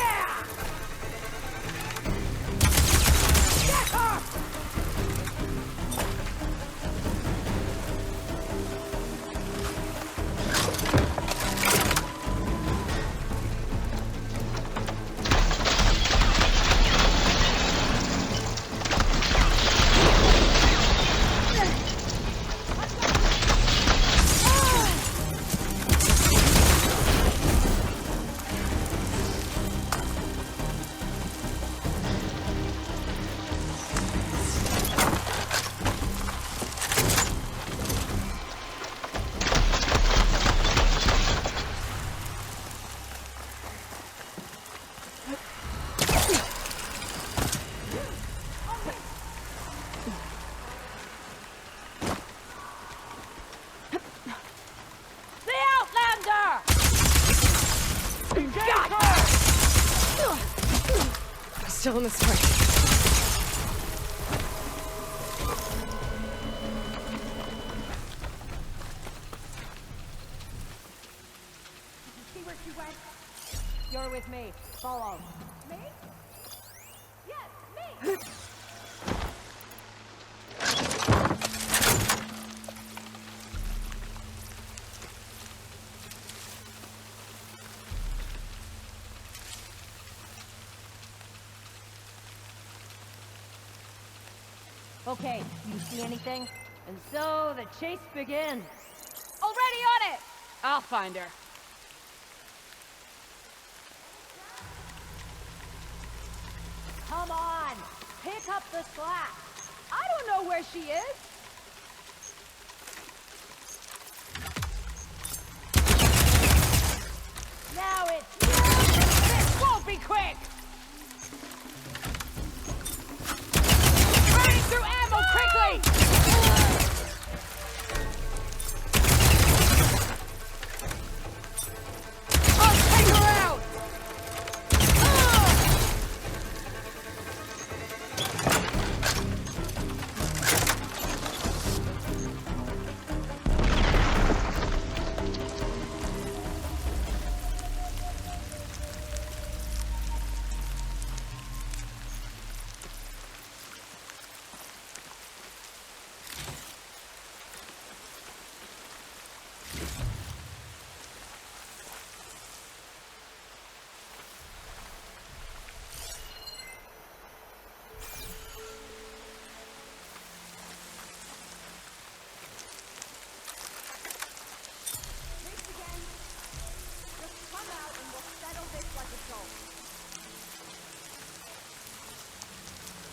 Still in this fight. See where she went? You're with me. Follow. Me? Yes, me! Okay, you see anything? And so the chase begins. Already on it! I'll find her. Come on! pick up the slack. I don't know where she is. Now it's you! This won't be quick! Burning through ammo quickly! I'll take her out!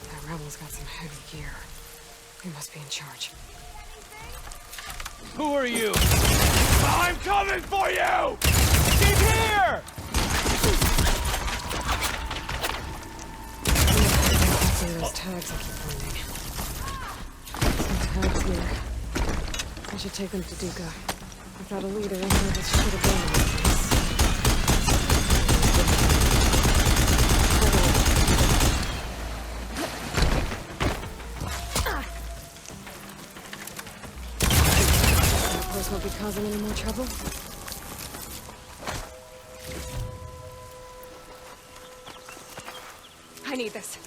That rebel's got some heavy gear. He must be in charge. Who are you? I'm coming for you! Keep here! See those tags I keep finding. Some tags here. I should take them to Duca. I've got a leader in here that should have been in this place. Won't be causing any more trouble. I need this.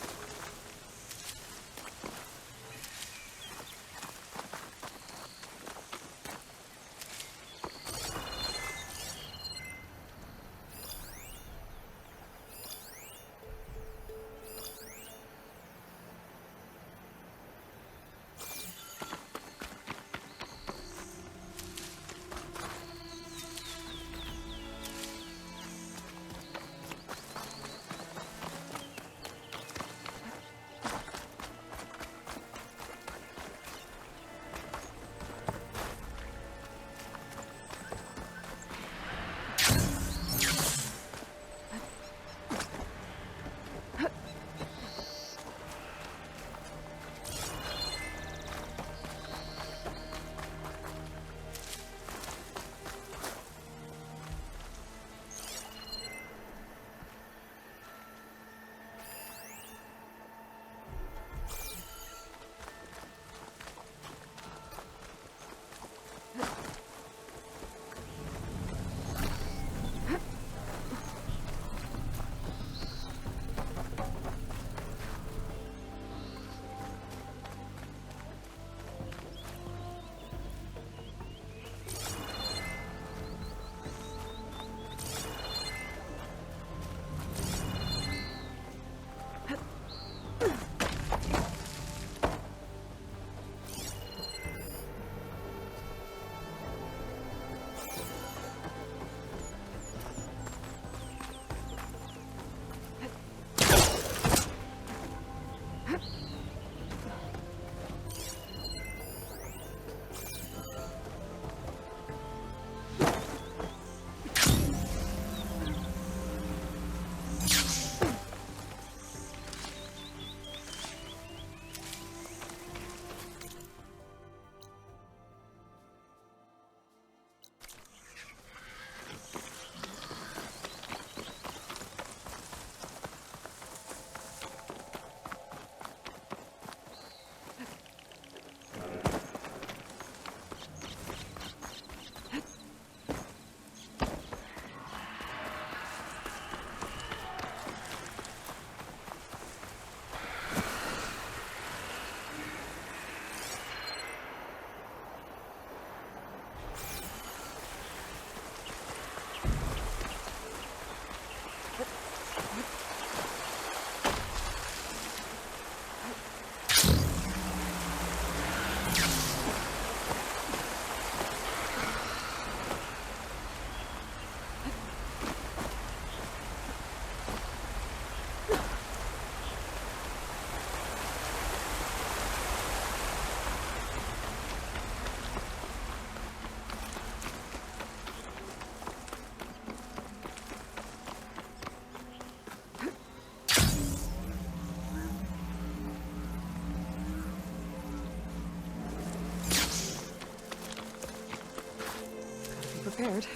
scared.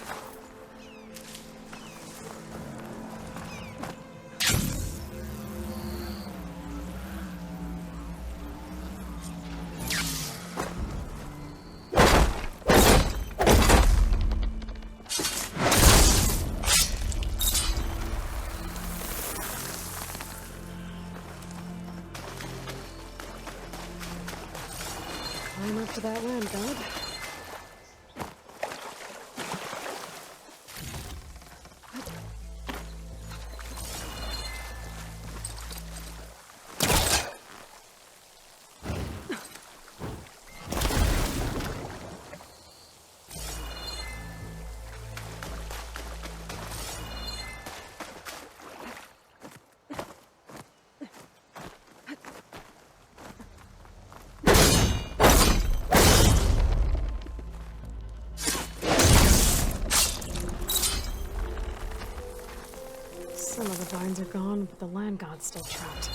Climb up to that land god. Some of the vines are gone, but the land god's still trapped.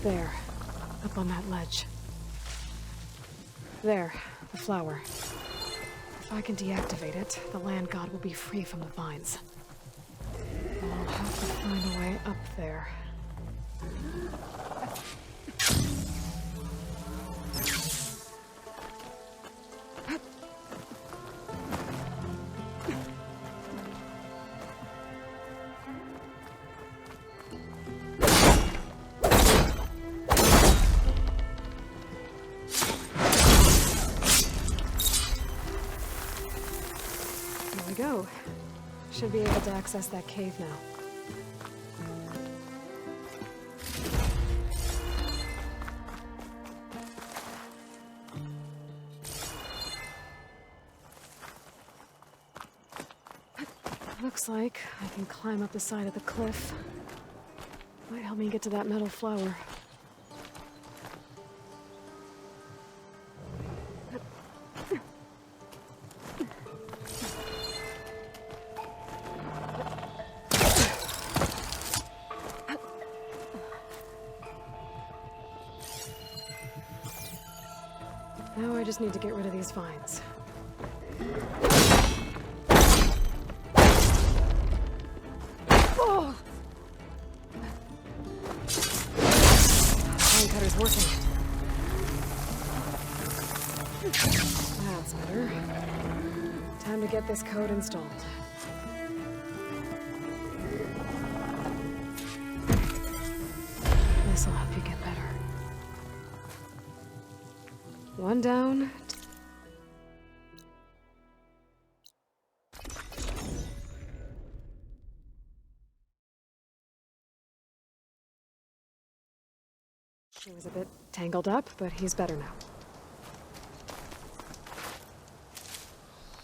There, up on that ledge. There, the flower. If I can deactivate it, the land god will be free from the vines. I'll have to find a way up there. Go. Should be able to access that cave now. Looks like I can climb up the side of the cliff. Might help me get to that metal flower. Now I just need to get rid of these vines. Oh! Vine cutter's working. That's better. Time to get this code installed. This'll help you get better. One down. He was a bit tangled up, but he's better now.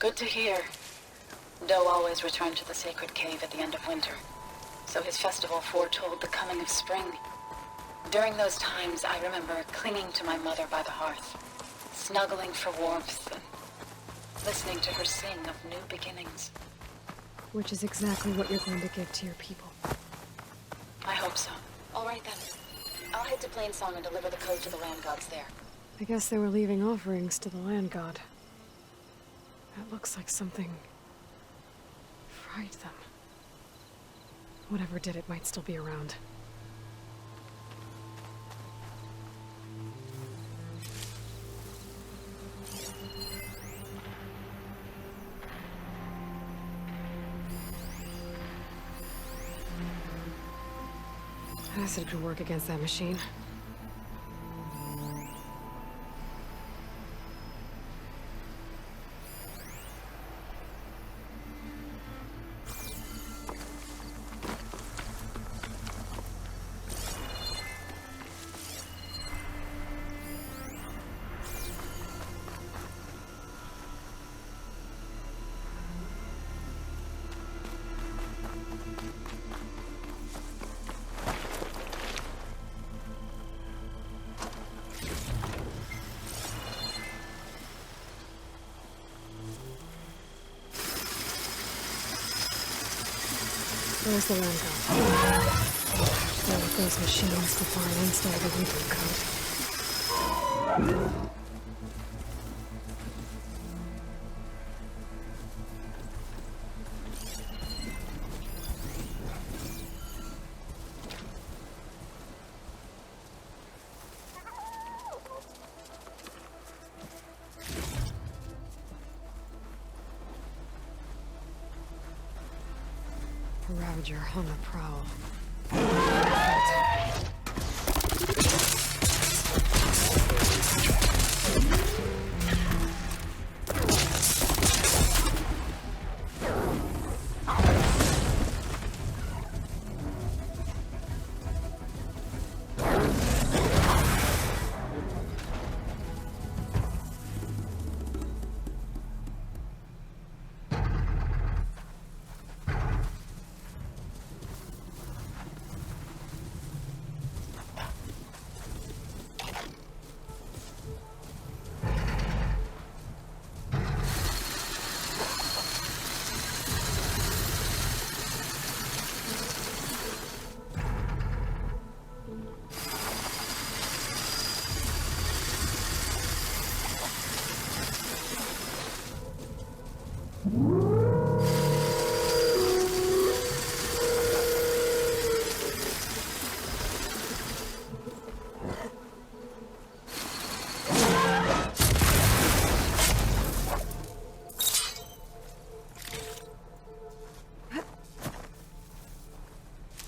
Good to hear. Doe always returned to the sacred cave at the end of winter, so his festival foretold the coming of spring. During those times, I remember clinging to my mother by the hearth, snuggling for warmth, and listening to her sing of new beginnings. Which is exactly what you're going to give to your people. I hope so. All right then. I'll head to Plainsong and deliver the code to the land gods there. I guess they were leaving offerings to the land god. That looks like something fried them. Whatever did it might still be around. Acid could work against that machine. Where's the land go? Still with those machines to find instead of the reboot code. Ravager on the prowl.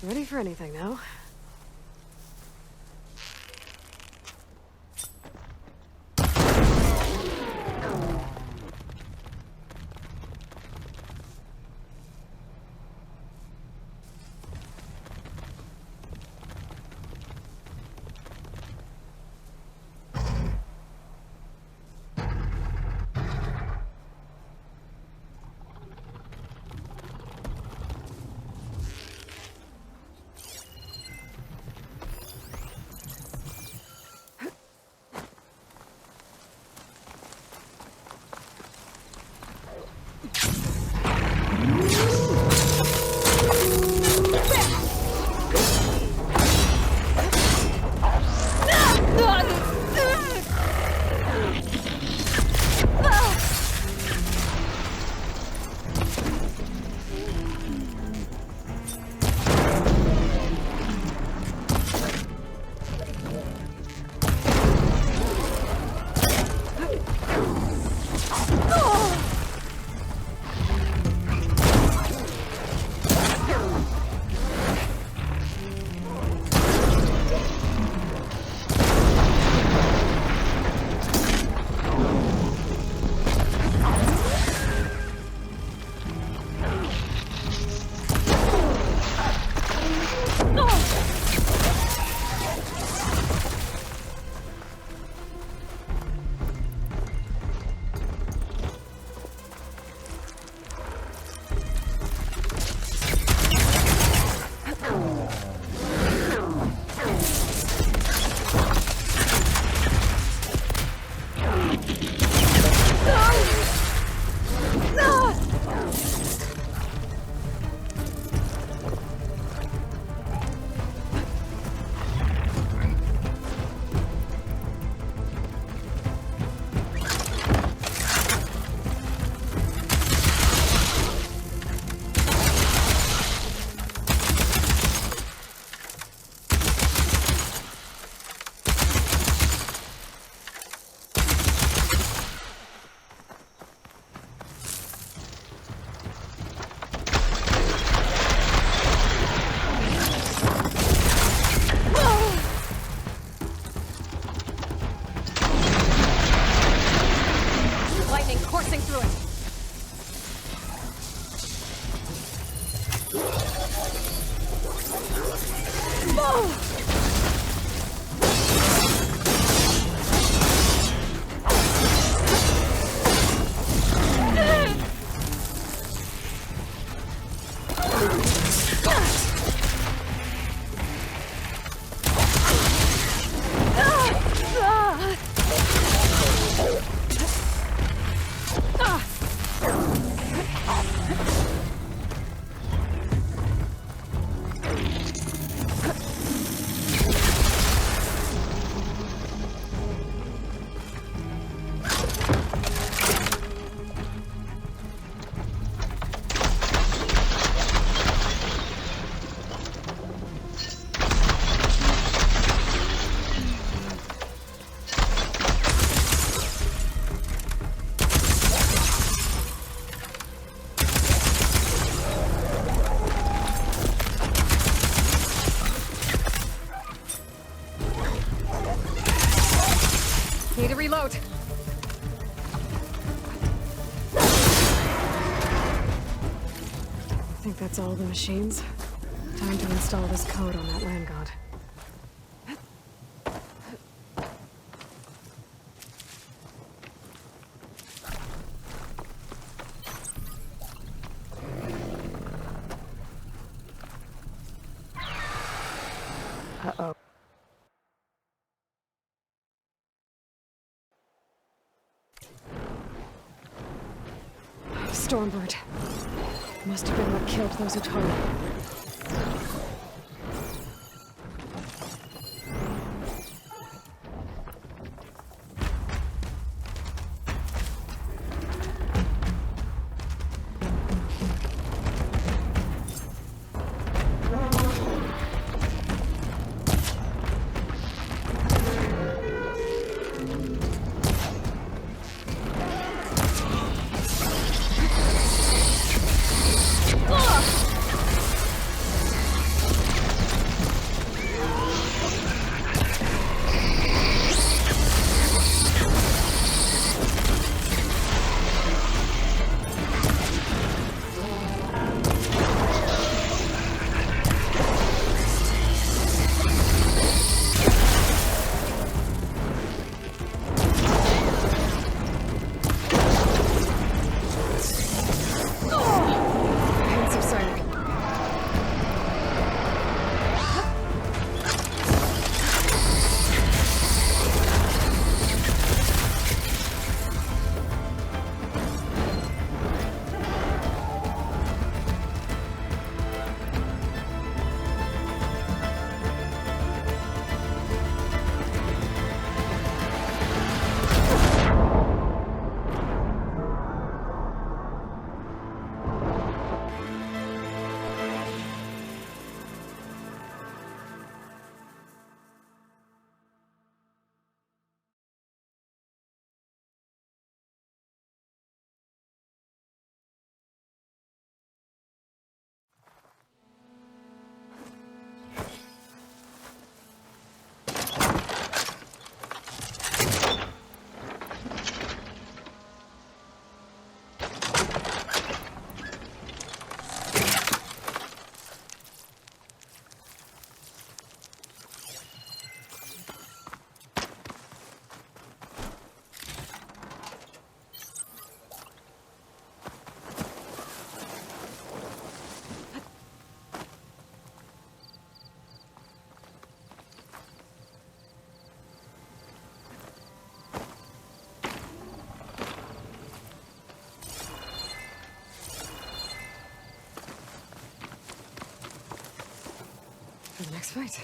Ready for anything now? that's all the machines. Time to install this code on that land god. Uh-oh. Stormbird. Must have been what killed those Utari. For the next fight.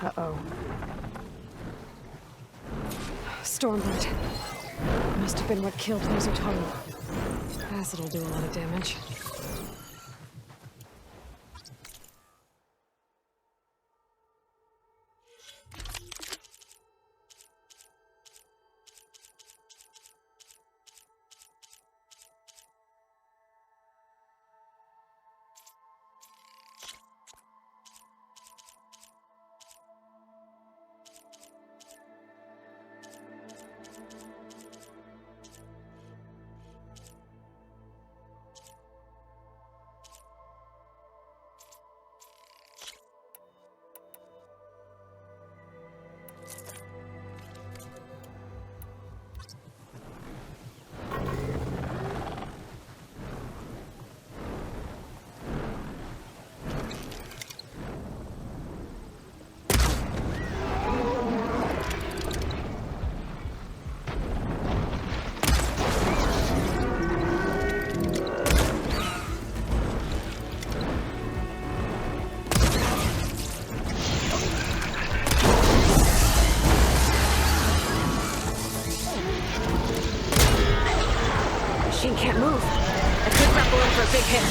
Uh-oh. Stormbird. Must have been what killed those Utari. Acid'll do a lot of damage. Machine can't move. I could grapple in for a big hit.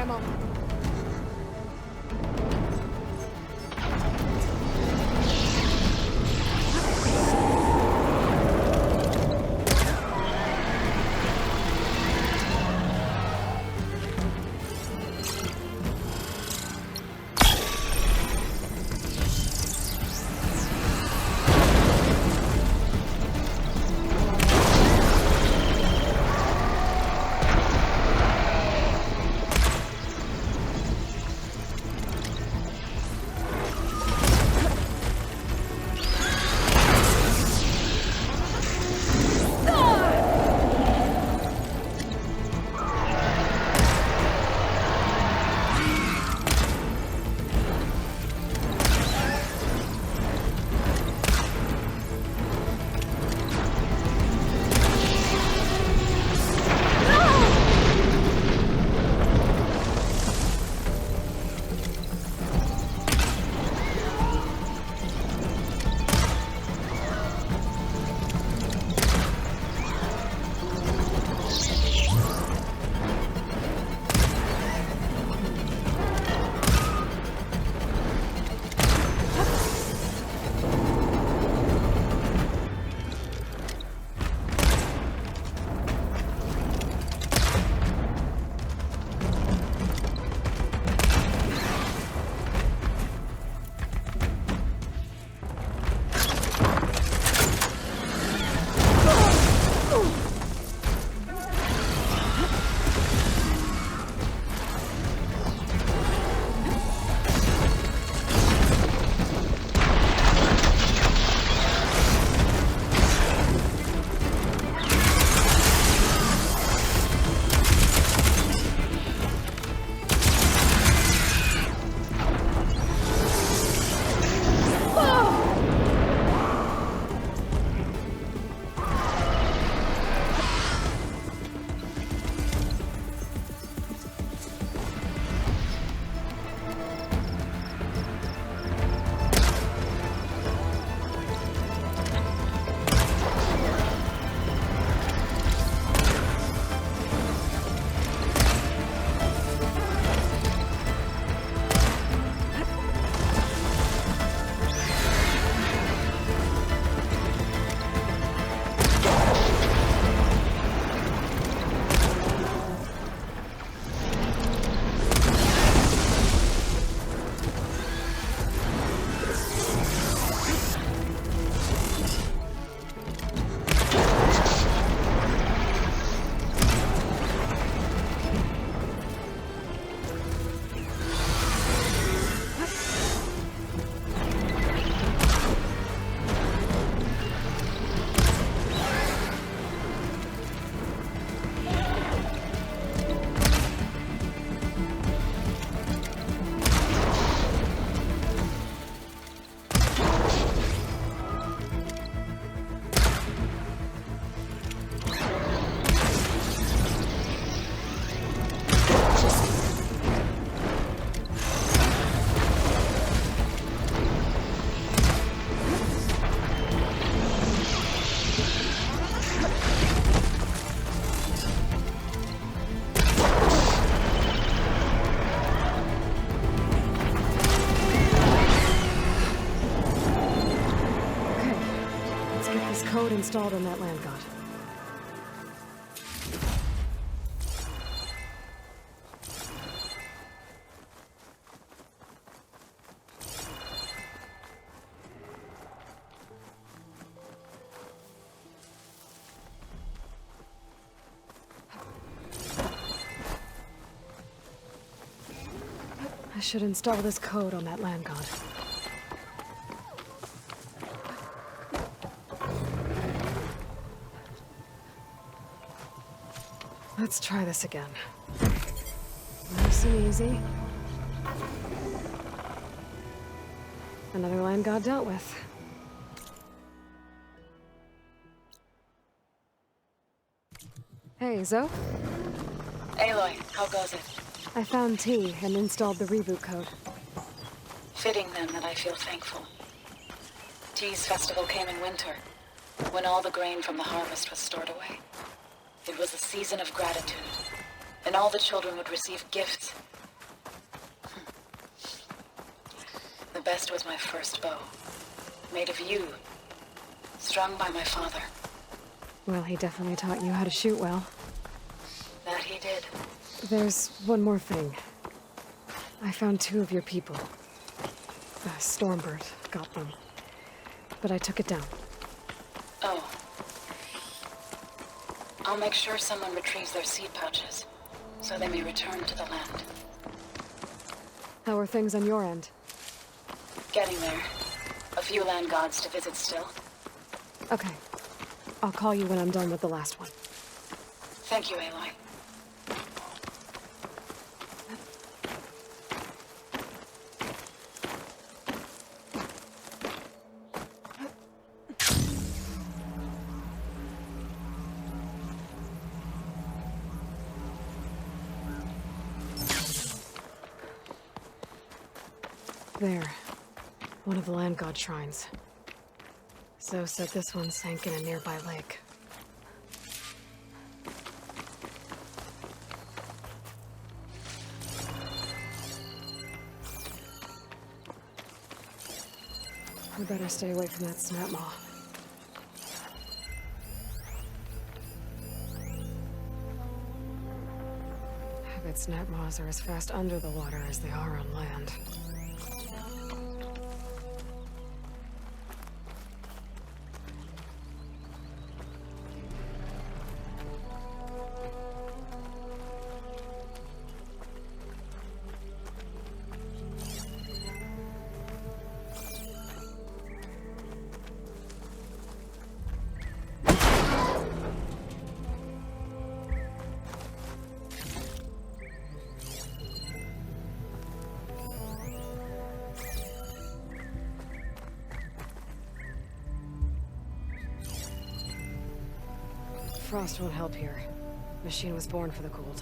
ammo. Code installed on that land god. I should install this code on that land god. Let's try this again. Nice and easy. Another land god dealt with. Hey, Zoe? Aloy, how goes it? I found T and installed the reboot code. Fitting then that I feel thankful. T's festival came in winter, when all the grain from the harvest was stored away. It was a season of gratitude, and all the children would receive gifts best was my first bow. Made of yew. Strung by my father. Well, he definitely taught you how to shoot well. That he did. There's one more thing. I found 2 of your people. Stormbird got them. But I took it down. Oh. I'll make sure someone retrieves their seed pouches, so they may return to the land. How are things on your end? Getting there. A few land gods to visit still. Okay. I'll call you when I'm done with the last one. Thank you, Aloy. There. One of the land god shrines. Zoe said this one sank in a nearby lake. We better stay away from that snap maw. I bet snap maws are as fast under the water as they are on land. Frost won't help here. Machine was born for the cold.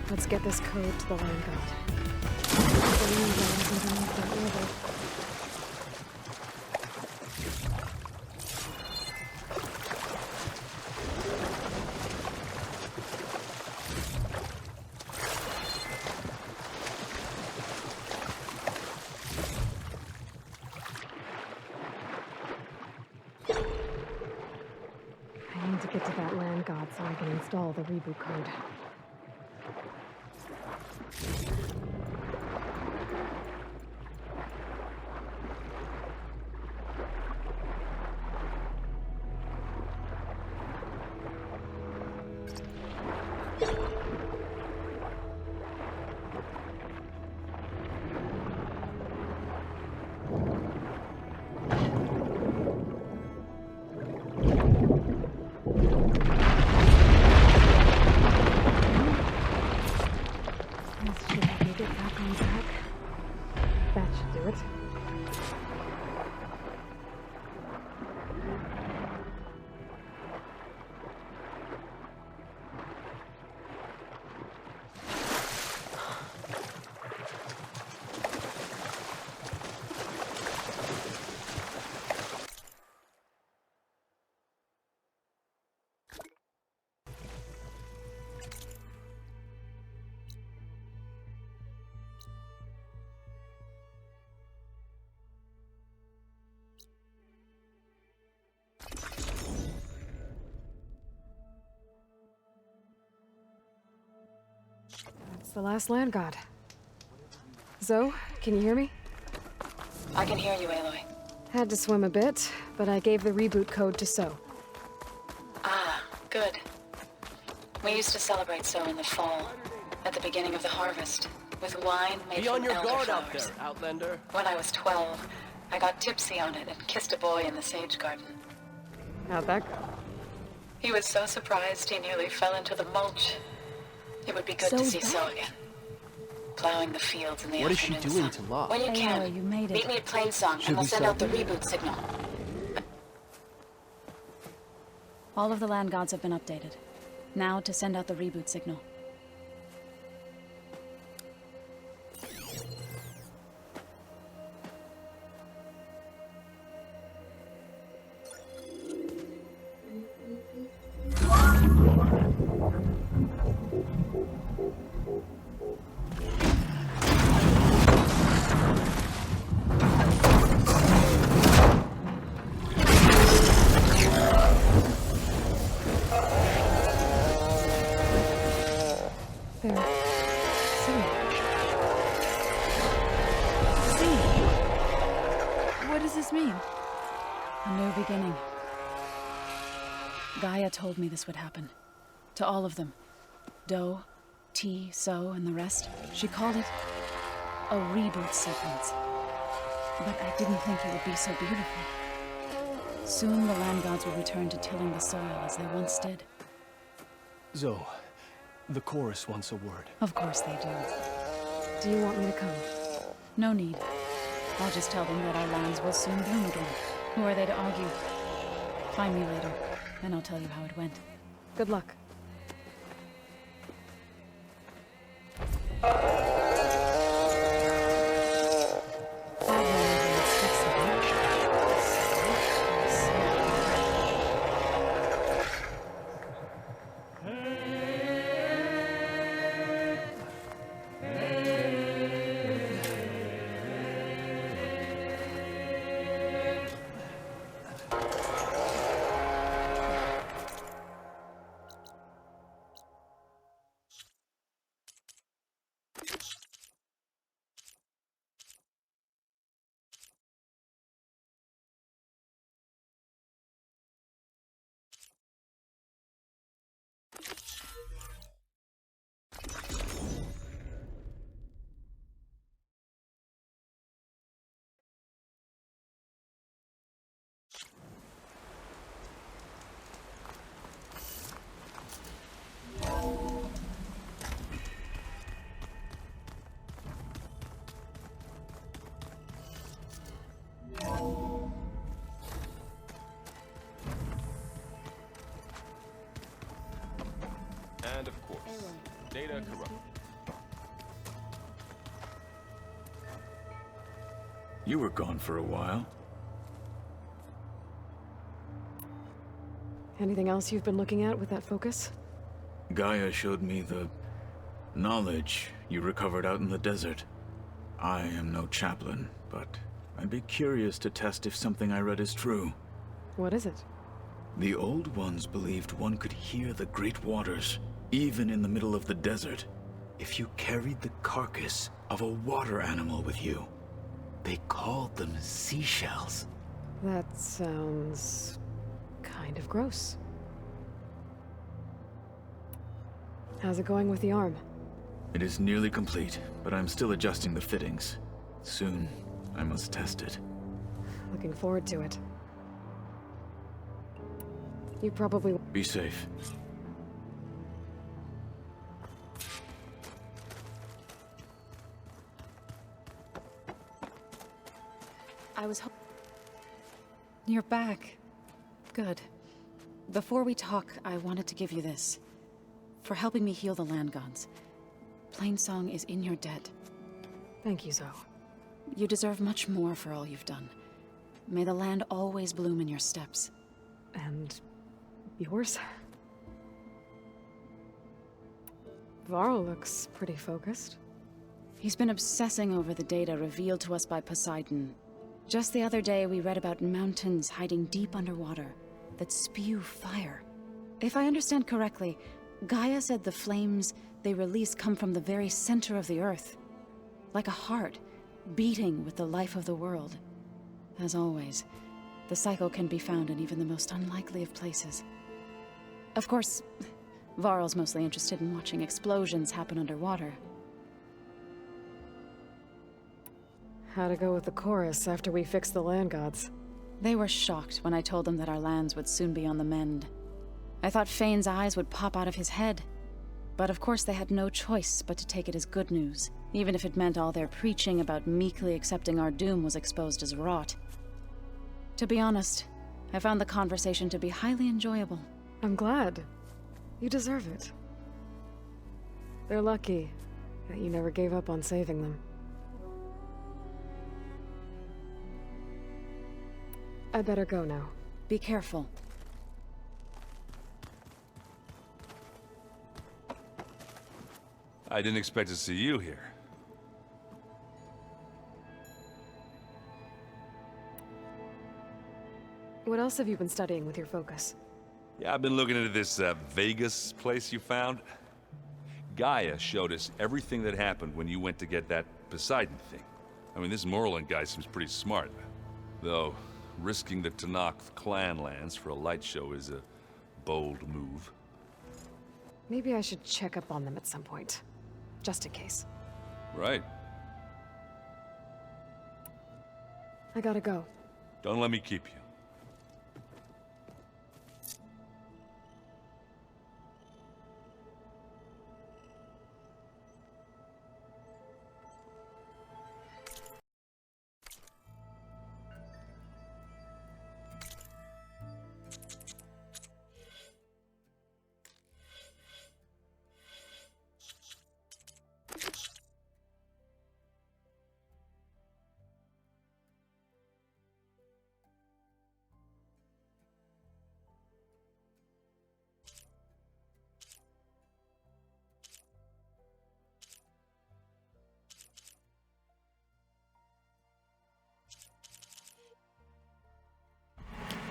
Let's get this code to the land god. I need to get to that land god so I can install the reboot code. the last land god. Zoe, can you hear me? I can hear you, Aloy. Had to swim a bit, but I gave the reboot code to So. Ah, good. We used to celebrate so in the fall, at the beginning of the harvest, with wine made Be from on your guard elderflowers. out there, Outlander. When I was 12, I got tipsy on it and kissed a boy in the sage garden. How'd that go? He was so surprised he nearly fell into the mulch. It would be good to see So again. Plowing the fields in the What is she afternoon doing sun. to Locke? When you can, Aloy, you made it. meet me at Plainsong Should and we'll we send out the celebrate? reboot signal. All of the land gods have been updated. Now to send out the reboot signal. There. See. What does this mean? A new beginning. Gaia told me this would happen. To all of them. Do, T, So, and the rest. She called it a reboot sequence. But I didn't think it would be so beautiful. Soon the land gods will return to tilling the soil as they once did. Zoe, the chorus wants a word. Of course they do. Do you want me to come? No need. I'll just tell them that our lands will soon bloom again. Who are they to argue? Find me later, and I'll tell you how it went. Good luck. And of course, data corrupt. You were gone for a while. Anything else you've been looking at with that focus? Gaia showed me the knowledge you recovered out in the desert. I am no chaplain, but I'd be curious to test if something I read is true. What is it? The Old Ones believed one could hear the great waters, even in the middle of the desert, if you carried the carcass of a water animal with you. They called them seashells. That sounds kind of gross. How's it going with the arm? It is nearly complete, but I'm still adjusting the fittings. Soon, I must test it. Looking forward to it. You probably... Be safe. I was You're back. Good. Before we talk, I wanted to give you this. For helping me heal the land gods. Plainsong is in your debt. Thank you, Zoe. You deserve much more for all you've done. May the land always bloom in your steps. And... yours? Varl looks pretty focused. He's been obsessing over the data revealed to us by Poseidon. Just the other day, we read about mountains hiding deep underwater that spew fire. If I understand correctly, Gaia said the flames, they release come from the very center of the earth. Like a heart, beating with the life of the world. As always, the cycle can be found in even the most unlikely of places. Of course, Varl's mostly interested in watching explosions happen underwater. How'd it go with the chorus after we fixed the land gods? They were shocked when I told them that our lands would soon be on the mend. I thought Fane's eyes would pop out of his head. But of course they had no choice but to take it as good news, even if it meant all their preaching about meekly accepting our doom was exposed as rot. To be honest, I found the conversation to be highly enjoyable. I'm glad. You deserve it. They're lucky that you never gave up on saving them. I better go now. Be careful. I didn't expect to see you here. What else have you been studying with your focus? Yeah, I've been looking into this Vegas place you found. Gaia showed us everything that happened when you went to get that Poseidon thing. I mean, this Morland guy seems pretty smart. Though, risking the Tenakth clan lands for a light show is a bold move. Maybe I should check up on them at some point. Just in case. Right. I gotta go. Don't let me keep you.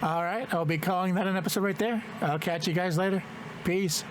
All right, I'll be calling that an episode right there. I'll catch you guys later. Peace.